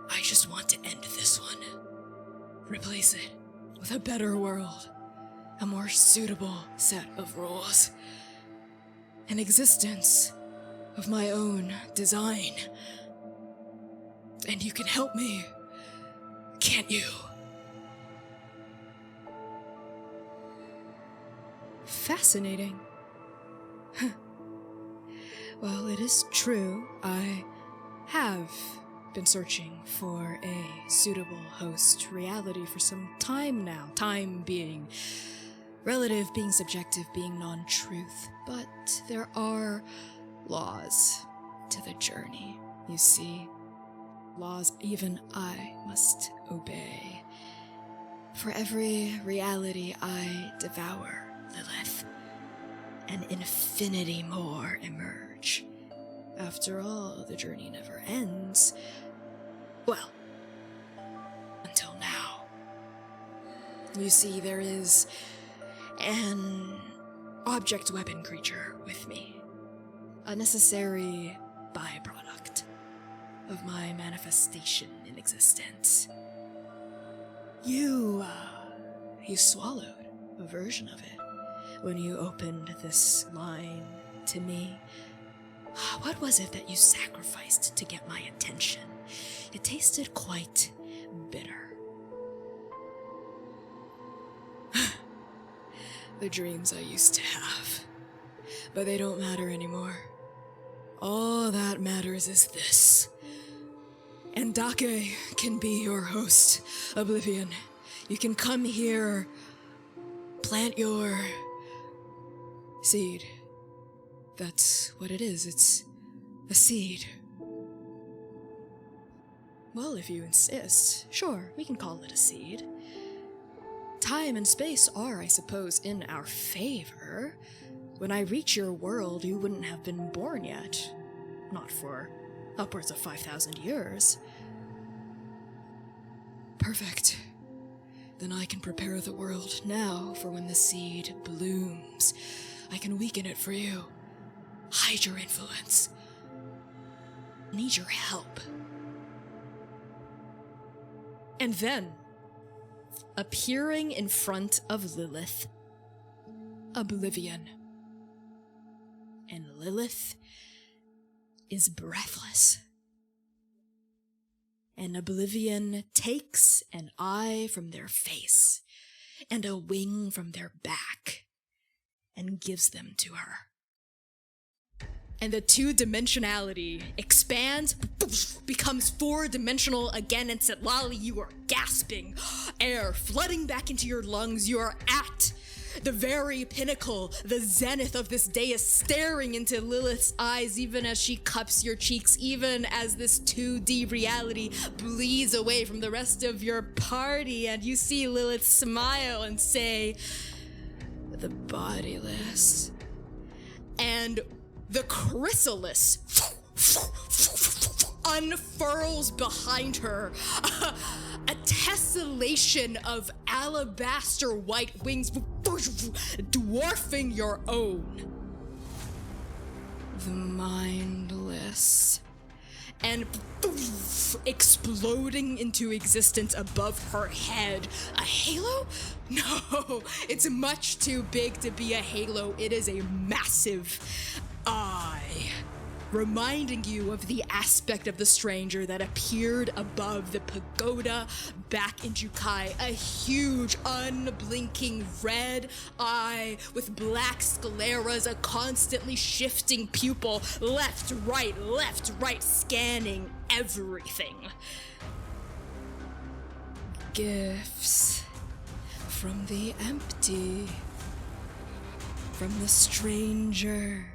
A: I just want to end this one. Replace it with a better world, a more suitable set of rules, an existence of my own design. And you can help me, can't you? Fascinating. Well, it is true, I have been searching for a suitable host reality for some time now. Time being relative, being subjective, being non-truth. But there are laws to the journey, you see. Laws even I must obey. For every reality I devour, Lilith, an infinity more emerge. After all, the journey never ends. Well, until now. You see, there is an object weapon creature with me. A necessary byproduct of my manifestation in existence. You swallowed a version of it when you opened this line to me. What was it that you sacrificed to get my attention? It tasted quite bitter. The dreams I used to have. But they don't matter anymore. All that matters is this. And Dake can be your host, Oblivion. You can come here, plant your seed. That's what it is. It's a seed. Well, if you insist, sure, we can call it a seed. Time and space are, I suppose, in our favor. When I reach your world, you wouldn't have been born yet. Not for upwards of 5,000 years. Perfect. Then I can prepare the world now for when the seed blooms. I can weaken it for you. Hide your influence. Need your help. And then, appearing in front of Lilith, Oblivion. And Lilith is breathless. And Oblivion takes an eye from their face and a wing from their back and gives them to her. And the two-dimensionality expands, becomes four-dimensional again, and Sitlali, you are gasping, air flooding back into your lungs. You are at the very pinnacle, the zenith of this dais, staring into Lilith's eyes, even as she cups your cheeks, even as this 2D reality bleeds away from the rest of your party, and you see Lilith smile and say, the bodiless.
J: And the chrysalis unfurls behind her, a tessellation of alabaster white wings dwarfing your own.
A: The mindless.
J: And exploding into existence above her head. A halo? No, it's much too big to be a halo. It is a massive eye, reminding you of the aspect of the stranger that appeared above the pagoda back in Jukai. A huge, unblinking red eye with black scleras, a constantly shifting pupil, left, right, scanning everything.
A: Gifts from the empty, from the stranger,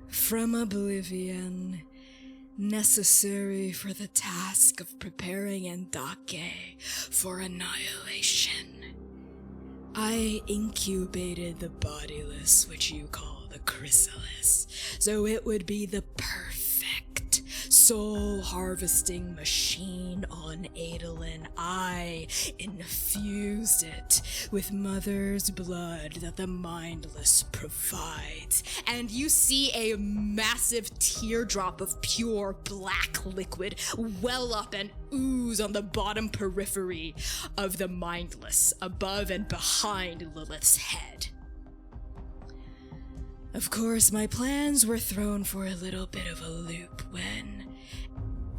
A: from oblivion, necessary for the task of preparing Endake for annihilation. I incubated the bodiless, which you call the chrysalis, so it would be the perfect soul-harvesting machine on Adolin. I infused it with mother's blood that the mindless provides.
J: And you see a massive teardrop of pure black liquid well up and ooze on the bottom periphery of the mindless, above and behind Lilith's head.
A: Of course, my plans were thrown for a little bit of a loop when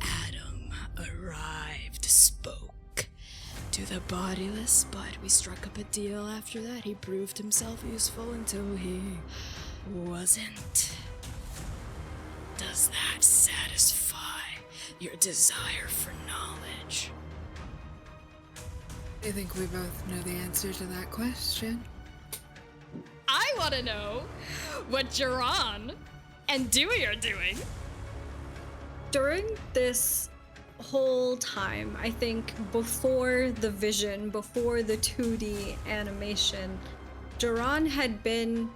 A: Adam arrived, spoke to the bodiless, but we struck up a deal after that. He proved himself useful until he wasn't. Does that satisfy your desire for knowledge?
G: I think we both know the answer to that question.
J: I want to know what Jiran and Dewey are doing.
K: During this whole time, I think before the vision, before the 2D animation, Jiran had been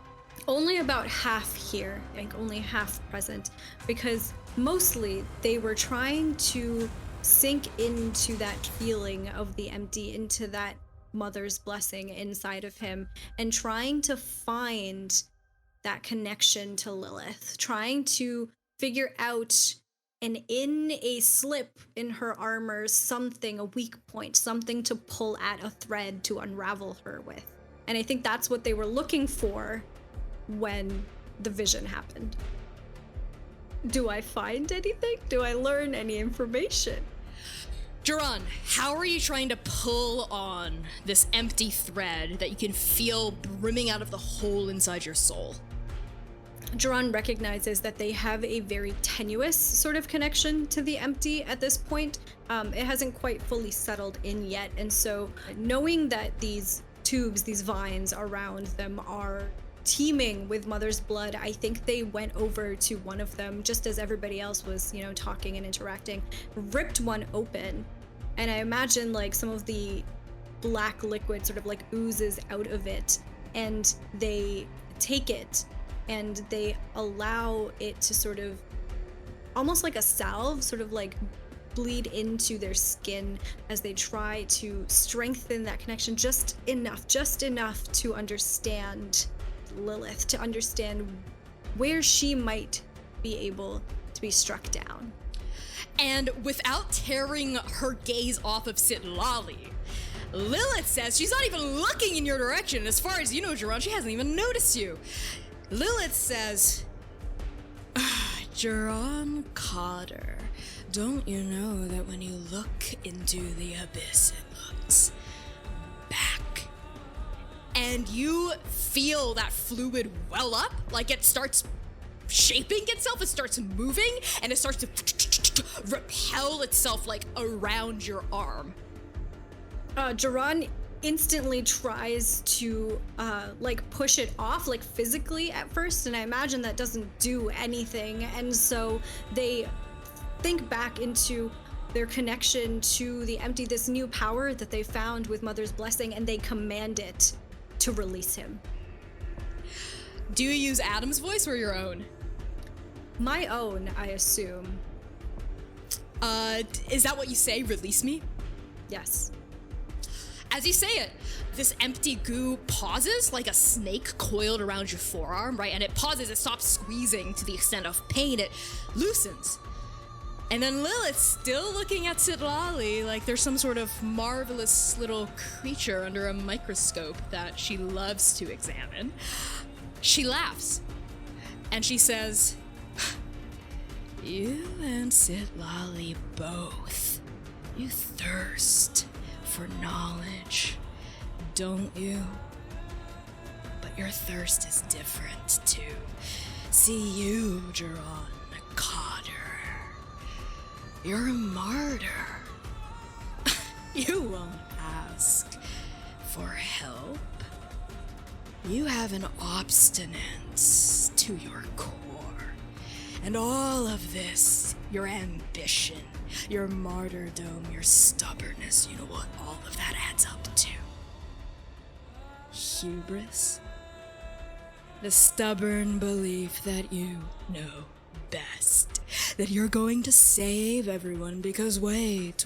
K: only about half here, like only half present, because mostly they were trying to sink into that feeling of the empty, into that mother's blessing inside of him, and trying to find that connection to Lilith, trying to figure out and in a slip in her armor, something, a weak point, something to pull at, a thread to unravel her with. And I think that's what they were looking for when the vision happened. Do I find anything? Do I learn any information?
J: Jiran, how are you trying to pull on this empty thread that you can feel brimming out of the hole inside your soul?
K: Jiran recognizes that they have a very tenuous sort of connection to the empty at this point. It hasn't quite fully settled in yet, and so knowing that these tubes, these vines around them are teeming with mother's blood, I think they went over to one of them just as everybody else was, talking and interacting, ripped one open, and I imagine like some of the black liquid sort of like oozes out of it, and they take it and they allow it to sort of almost like a salve sort of like bleed into their skin as they try to strengthen that connection just enough to understand Lilith, to understand where she might be able to be struck down.
J: And without tearing her gaze off of Sitlali, Lilith says she's not even looking in your direction. As far as you know, Jiran, she hasn't even noticed you. Lilith says,
A: Jiran Cotter, don't you know that when you look into the abyss, it looks back?
J: And you feel that fluid well up, like it starts shaping itself, it starts moving, and it starts to repel itself like around your arm.
K: Jiran instantly tries to like push it off, like physically at first, and I imagine that doesn't do anything, and so they think back into their connection to the empty, this new power that they found with Mother's blessing, and they command it to release him.
J: Do you use Adam's voice or your own?
K: My own, I assume.
J: Is that what you say? Release me?
K: Yes.
J: As you say it, this empty goo pauses like a snake coiled around your forearm, right? And it pauses, it stops squeezing to the extent of pain, it loosens. And then Lilith, still looking at Sitlali like there's some sort of marvelous little creature under a microscope that she loves to examine, she laughs. And she says, "You and Sitlali both, you thirst for knowledge, don't you? But your thirst is different too. See you, Geron Cotter. You're a martyr. You won't ask for help. You have an obstinance to your core. And all of this, your ambition, your martyrdom, your stubbornness, you know what all of that adds up to? Hubris. The stubborn belief that you know best. That you're going to save everyone because wait,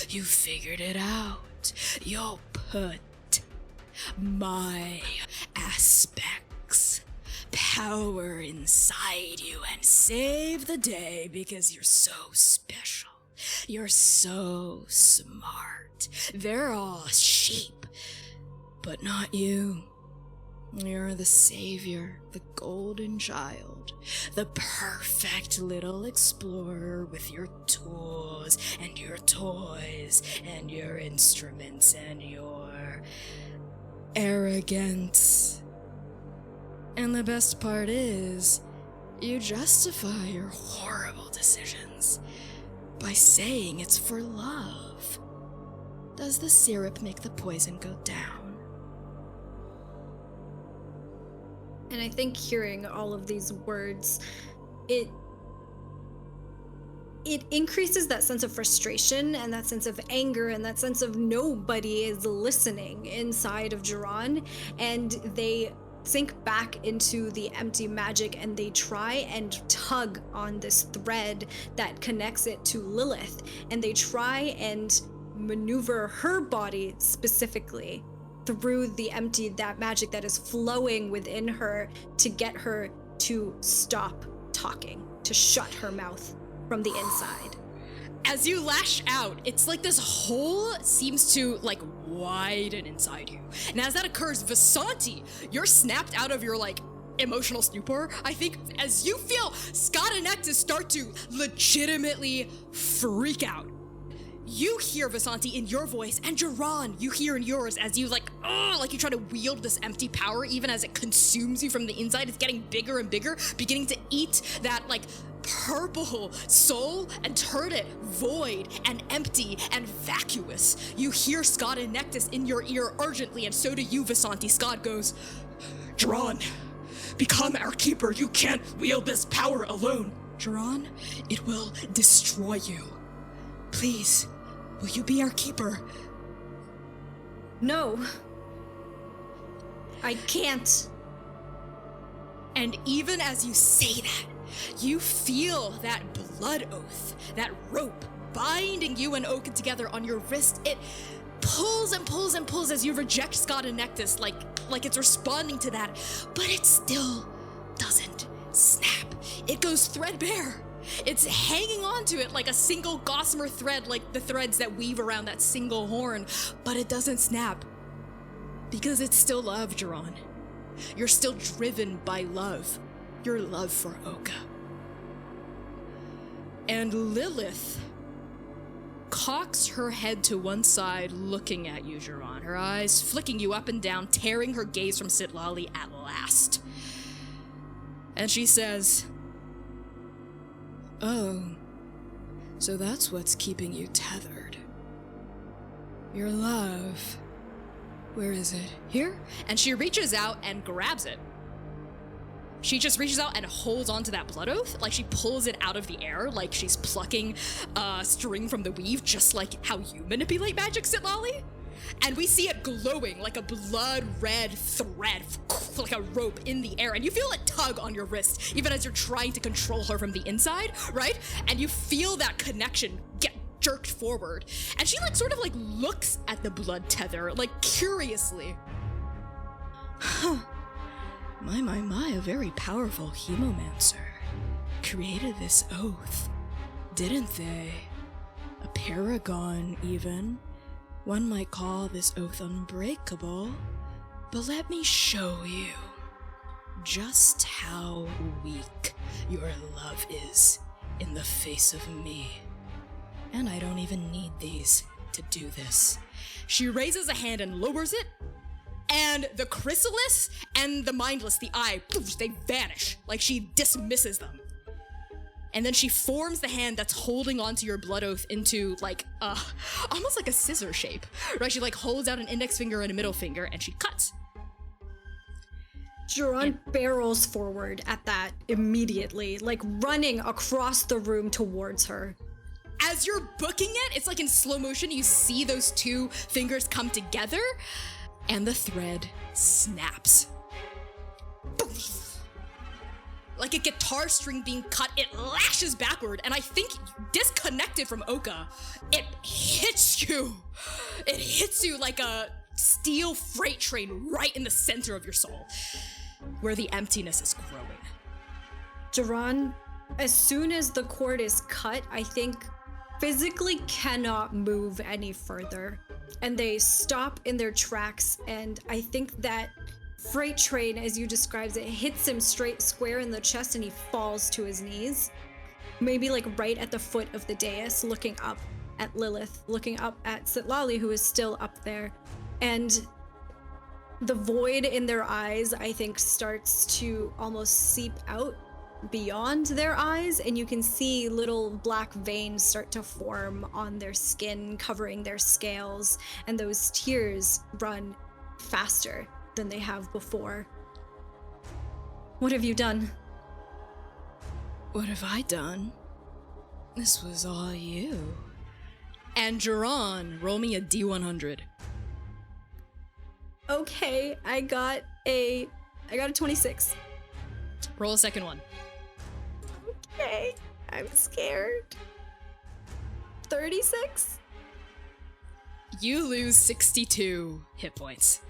J: you figured it out. You'll put my aspects, power inside you and save the day because you're so special. You're so smart. They're all sheep, but not you. You're the savior, the golden child, the perfect little explorer with your tools and your toys and your instruments and your arrogance. And the best part is, you justify your horrible decisions by saying it's for love. Does the syrup make the poison go down?
K: And I think hearing all of these words, it increases that sense of frustration and that sense of anger and that sense of nobody is listening inside of Geron, and they sink back into the empty magic and they try and tug on this thread that connects it to Lilith, and they try and maneuver her body specifically through the empty, that magic that is flowing within her to get her to stop talking, to shut her mouth from the inside.
J: As you lash out, it's like this hole seems to like widen inside you. And as that occurs, Vasanti, you're snapped out of your like emotional stupor, I think, as you feel Scott and Nectus start to legitimately freak out. You hear Vasanti in your voice, and Geron, you hear in yours as you like you try to wield this empty power, even as it consumes you from the inside. It's getting bigger and bigger, beginning to eat that like purple soul and turn it void and empty and vacuous. You hear Scott and Nectus in your ear urgently, and so do you, Vasanti. Scott goes, "Geron, become our keeper. You can't wield this power alone. Geron, it will destroy you. Please, will you be our keeper?"
K: No. I can't.
J: And even as you say that, you feel that blood oath, that rope binding you and Oka together on your wrist. It pulls and pulls and pulls as you reject Scott and Nectus, like it's responding to that, but it still doesn't snap. It goes threadbare. It's hanging on to it like a single gossamer thread, like the threads that weave around that single horn, but it doesn't snap. Because it's still love, Geron. You're still driven by love. Your love for Oka. And Lilith cocks her head to one side, looking at you, Geron. Her eyes flicking you up and down, tearing her gaze from Sitlali at last. And she says, "Oh, so that's what's keeping you tethered. Your love. Where is it? Here?" And she reaches out and grabs it. She just reaches out and holds onto that blood oath, like she pulls it out of the air, like she's plucking a string from the weave, just like how you manipulate magic, Sitlali. and we see it glowing like a blood red thread, like a rope in the air, and you feel it tug on your wrist, even as you're trying to control her from the inside, right? And you feel that connection get jerked forward, and she like sort of like looks at the blood tether, like curiously. Huh. My, a very powerful hemomancer created this oath, didn't they? A paragon, even. One might call this oath unbreakable, but let me show you just how weak your love is in the face of me. And I don't even need these to do this. She raises a hand and lowers it, and the chrysalis and the mindless, the eye, poof, they vanish, like she dismisses them. And then she forms the hand that's holding onto your blood oath into like almost like a scissor shape, right? She like holds out an index finger and a middle finger and she cuts.
K: Duran barrels forward at that immediately, like running across the room towards her.
J: As you're booking it, it's like in slow motion, you see those two fingers come together and the thread snaps. Poof. Like a guitar string being cut, it lashes backward, and I think disconnected from Oka, it hits you. It hits you like a steel freight train right in the center of your soul, where the emptiness is growing.
K: Duran, as soon as the cord is cut, I think physically cannot move any further. And they stop in their tracks, and I think that freight train, as you described it, hits him straight square in the chest and he falls to his knees. Maybe like right at the foot of the dais, looking up at Lilith, looking up at Sitlali, who is still up there. And the void in their eyes, I think, starts to almost seep out beyond their eyes, and you can see little black veins start to form on their skin, covering their scales, and those tears run faster than they have before. What have you done?
J: What have I done? This was all you. And Duran, roll me a D100.
K: Okay, I got a 26.
J: Roll a second one.
K: Okay, I'm scared. 36?
J: You lose 62 hit points.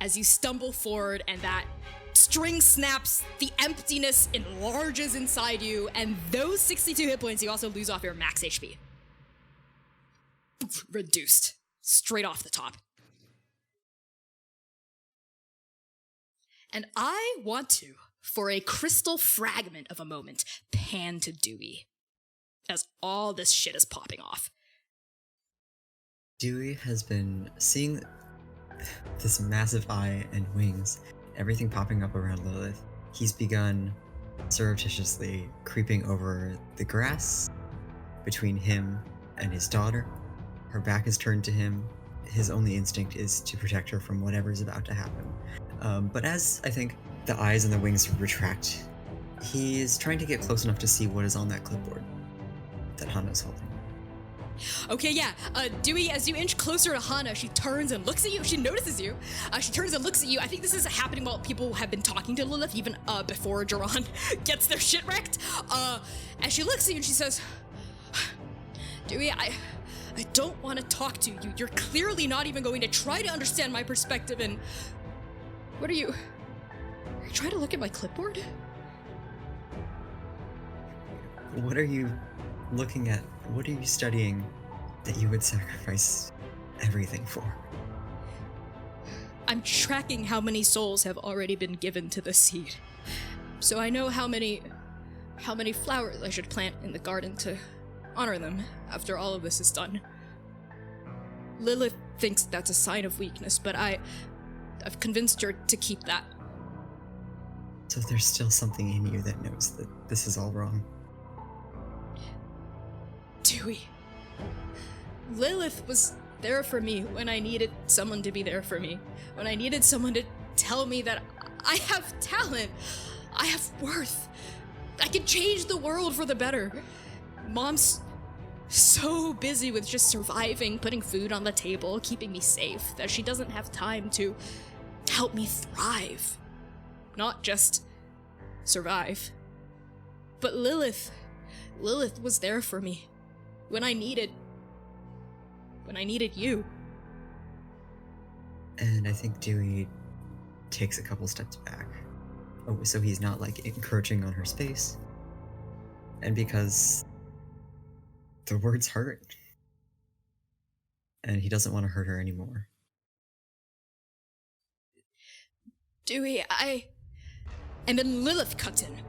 J: As you stumble forward and that string snaps, the emptiness enlarges inside you, and those 62 hit points, you also lose off your max HP. Reduced. Straight off the top. And I want to, for a crystal fragment of a moment, pan to Dewey, as all this shit is popping off.
D: Dewey has been seeing this massive eye and wings, everything popping up around Lilith. He's begun surreptitiously creeping over the grass between him and his daughter. Her back is turned to him. His only instinct is to protect her from whatever's about to happen. But as I think the eyes and the wings retract, he is trying to get close enough to see what is on that clipboard that Hana's holding.
J: Okay, yeah. Dewey, as you inch closer to Hana, she turns and looks at you. She notices you. She turns and looks at you. I think this is happening while people have been talking to Lilith, even before Duran gets their shit wrecked. And she looks at you and she says, Dewey, I don't want to talk to you. You're clearly not even going to try to understand my perspective, and what are you trying to look at my clipboard?
D: What are you looking at? What are you studying that you would sacrifice everything for?
J: I'm tracking how many souls have already been given to the seed. So I know how many flowers I should plant in the garden to honor them after all of this is done. Lilith thinks that's a sign of weakness, but I've convinced her to keep that.
D: So there's still something in you that knows that this is all wrong.
J: Dewey. Lilith was there for me when I needed someone to be there for me. When I needed someone to tell me that I have talent. I have worth. I can change the world for the better. Mom's
A: so busy with just surviving, putting food on the table, keeping me safe, that she doesn't have time to help me thrive. Not just survive. But Lilith was there for me when I needed you.
D: And I think Dewey takes a couple steps back. Oh, so he's not like encroaching on her space. And because the words hurt. And he doesn't want to hurt her anymore.
A: Dewey, and then Lilith cuts in.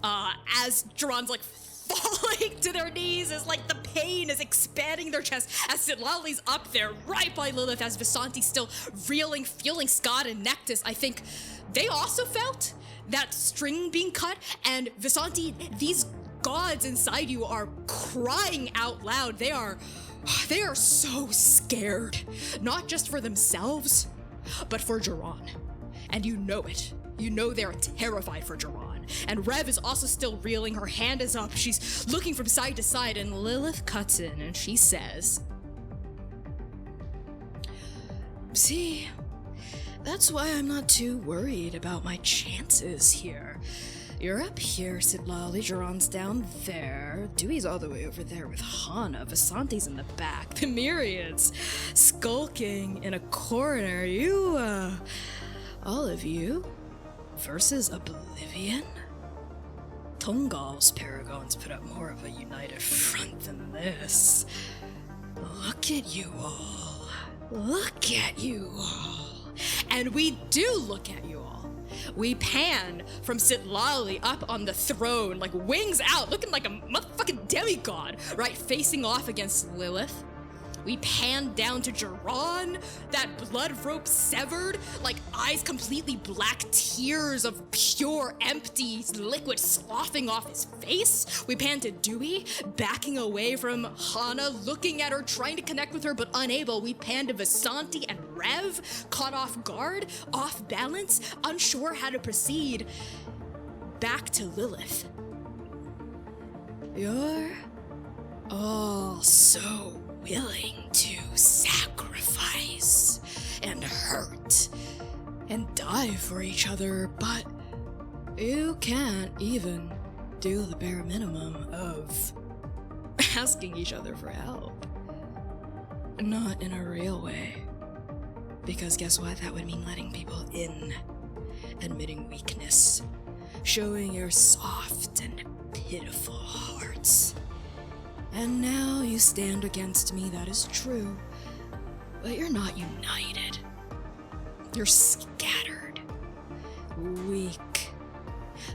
A: As Duran's like falling to their knees, as like the pain is expanding their chest, as Sitlali's up there right by Lilith, as Vasanti's still reeling, feeling Scott and Nectus. I think they also felt that string being cut, and Vasanti, these gods inside you are crying out loud. They are so scared, not just for themselves, but for Duran. And you know it. You know they're terrified for Duran. And Rev is also still reeling. Her hand is up. She's looking from side to side, and Lilith cuts in and she says, "See, that's why I'm not too worried about my chances here. You're up here, Sitlali, Duran's down there, Dewey's all the way over there with Hana, Vasanti's in the back, the Myriads skulking in a corner. All of you versus Oblivion? Tungal's Paragons put up more of a united front than this. Look at you all. Look at you all." And we do look at you all. We pan from Sitlali up on the throne, like wings out, looking like a motherfucking demigod, right? Facing off against Lilith. We pan down to Duran, that blood rope severed, like eyes completely black, tears of pure, empty liquid sloughing off his face. We pan to Dewey, backing away from Hana, looking at her, trying to connect with her, but unable. We pan to Vasanti and Rev, caught off guard, off balance, unsure how to proceed. Back to Lilith. You're all so willing to sacrifice and hurt and die for each other, but you can't even do the bare minimum of asking each other for help. Not in a real way. Because guess what? That would mean letting people in, admitting weakness, showing your soft and pitiful hearts. And now you stand against me, that is true. But you're not united. You're scattered. Weak.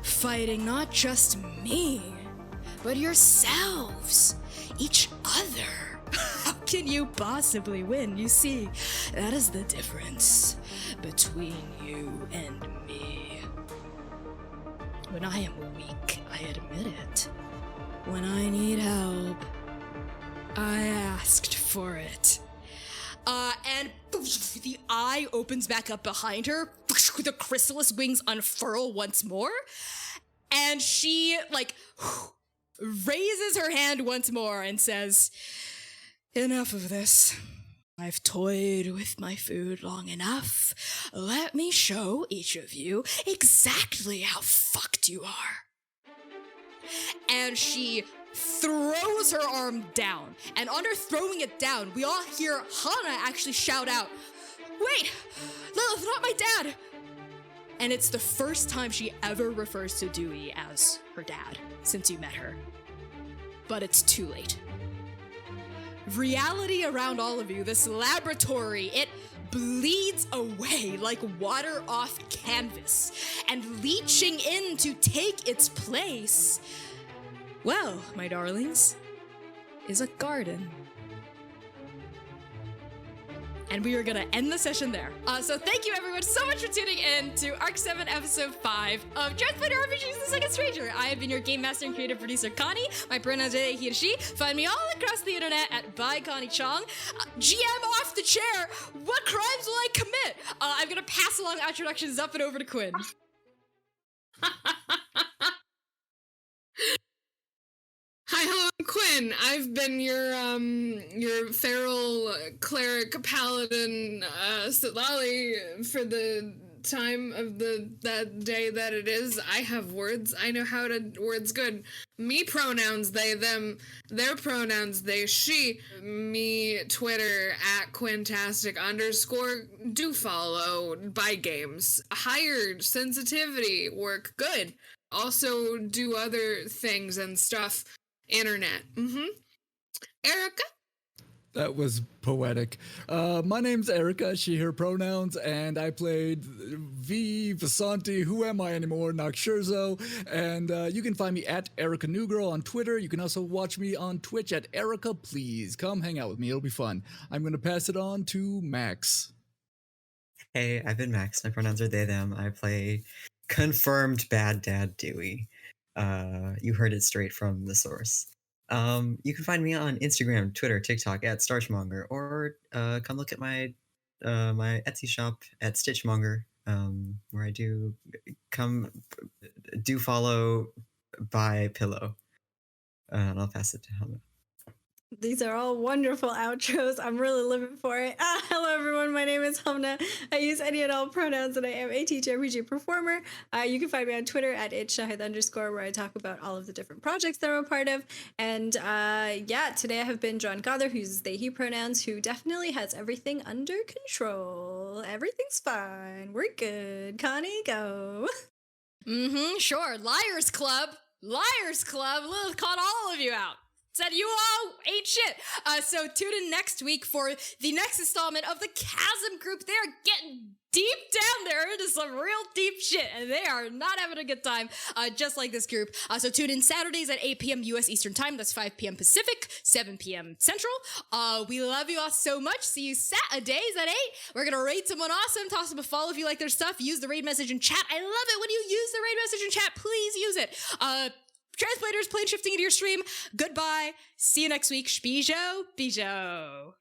A: Fighting not just me, but yourselves. Each other. How can you possibly win? You see, that is the difference between you and me. When I am weak, I admit it. When I need help, I asked for it. And the eye opens back up behind her. The chrysalis wings unfurl once more. And she, raises her hand once more and says, "Enough of this. I've toyed with my food long enough. Let me show each of you exactly how fucked you are." And she throws her arm down. And on her throwing it down, we all hear Hana actually shout out, "Wait, Lilith, not my dad!" And it's the first time she ever refers to Dewey as her dad since you met her. But it's too late. Reality around all of you, this laboratory, it bleeds away like water off canvas, and leaching in to take its place, well, my darlings, is a garden. And we are gonna end the session there. So thank you everyone so much for tuning in to Arc 7 Episode 5 of Transplanar RPGs The Second Stranger. I have been your game master and creative producer, Connie. My pronouns are they, he, and she. Find me all across the internet at @byConnieChong. GM off the chair, what crimes will I commit? I'm gonna pass along introductions up and over to Quinn.
G: Hi, hello, I'm Quinn. I've been your feral cleric paladin Sitlali for the time of that day that it is. I have words. I know how to words good. Me pronouns they them. Their pronouns they she. Me Twitter at Quintastic_. Do follow by games. Higher sensitivity work good. Also do other things and stuff. Internet. Erica?
E: That was poetic. My name's Erica, she, her pronouns, and I played V, Vasanti, Who Am I Anymore, Noxurzo, and you can find me at Erica Newgirl on Twitter. You can also watch me on Twitch at Erica Please. Come hang out with me, it'll be fun. I'm going to pass it on to Max.
D: Hey, I've been Max. My pronouns are they, them. I play confirmed bad dad Dewey. You heard it straight from the source. You can find me on Instagram, Twitter, TikTok at Starchmonger, or come look at my my Etsy shop at Stitchmonger, where I do follow buy pillow. And I'll pass it to Helma.
K: These are all wonderful outros. I'm really living for it. Hello, everyone. My name is Humna. I use any and all pronouns, and I am a TTRPG performer. You can find me on Twitter at @shahid_, where I talk about all of the different projects that I'm a part of. And yeah, today I have been John Gother, who uses they, he pronouns, who definitely has everything under control. Everything's fine. We're good. Connie, go.
J: Sure. Liars Club. Lilith caught all of you out. Said you all ain't shit. So tune in next week for the next installment of the Chasm Group. They are getting deep down there into some real deep shit, and they are not having a good time, just like this group. So tune in Saturdays at 8 p.m. U.S. Eastern Time. That's 5 p.m. Pacific, 7 p.m. Central. We love you all so much. See you Saturdays at 8. We're going to rate someone awesome. Toss them a follow if you like their stuff. Use the raid message in chat. I love it when you use the raid message in chat. Please use it. Translators, plane shifting into your stream. Goodbye. See you next week. Bijo.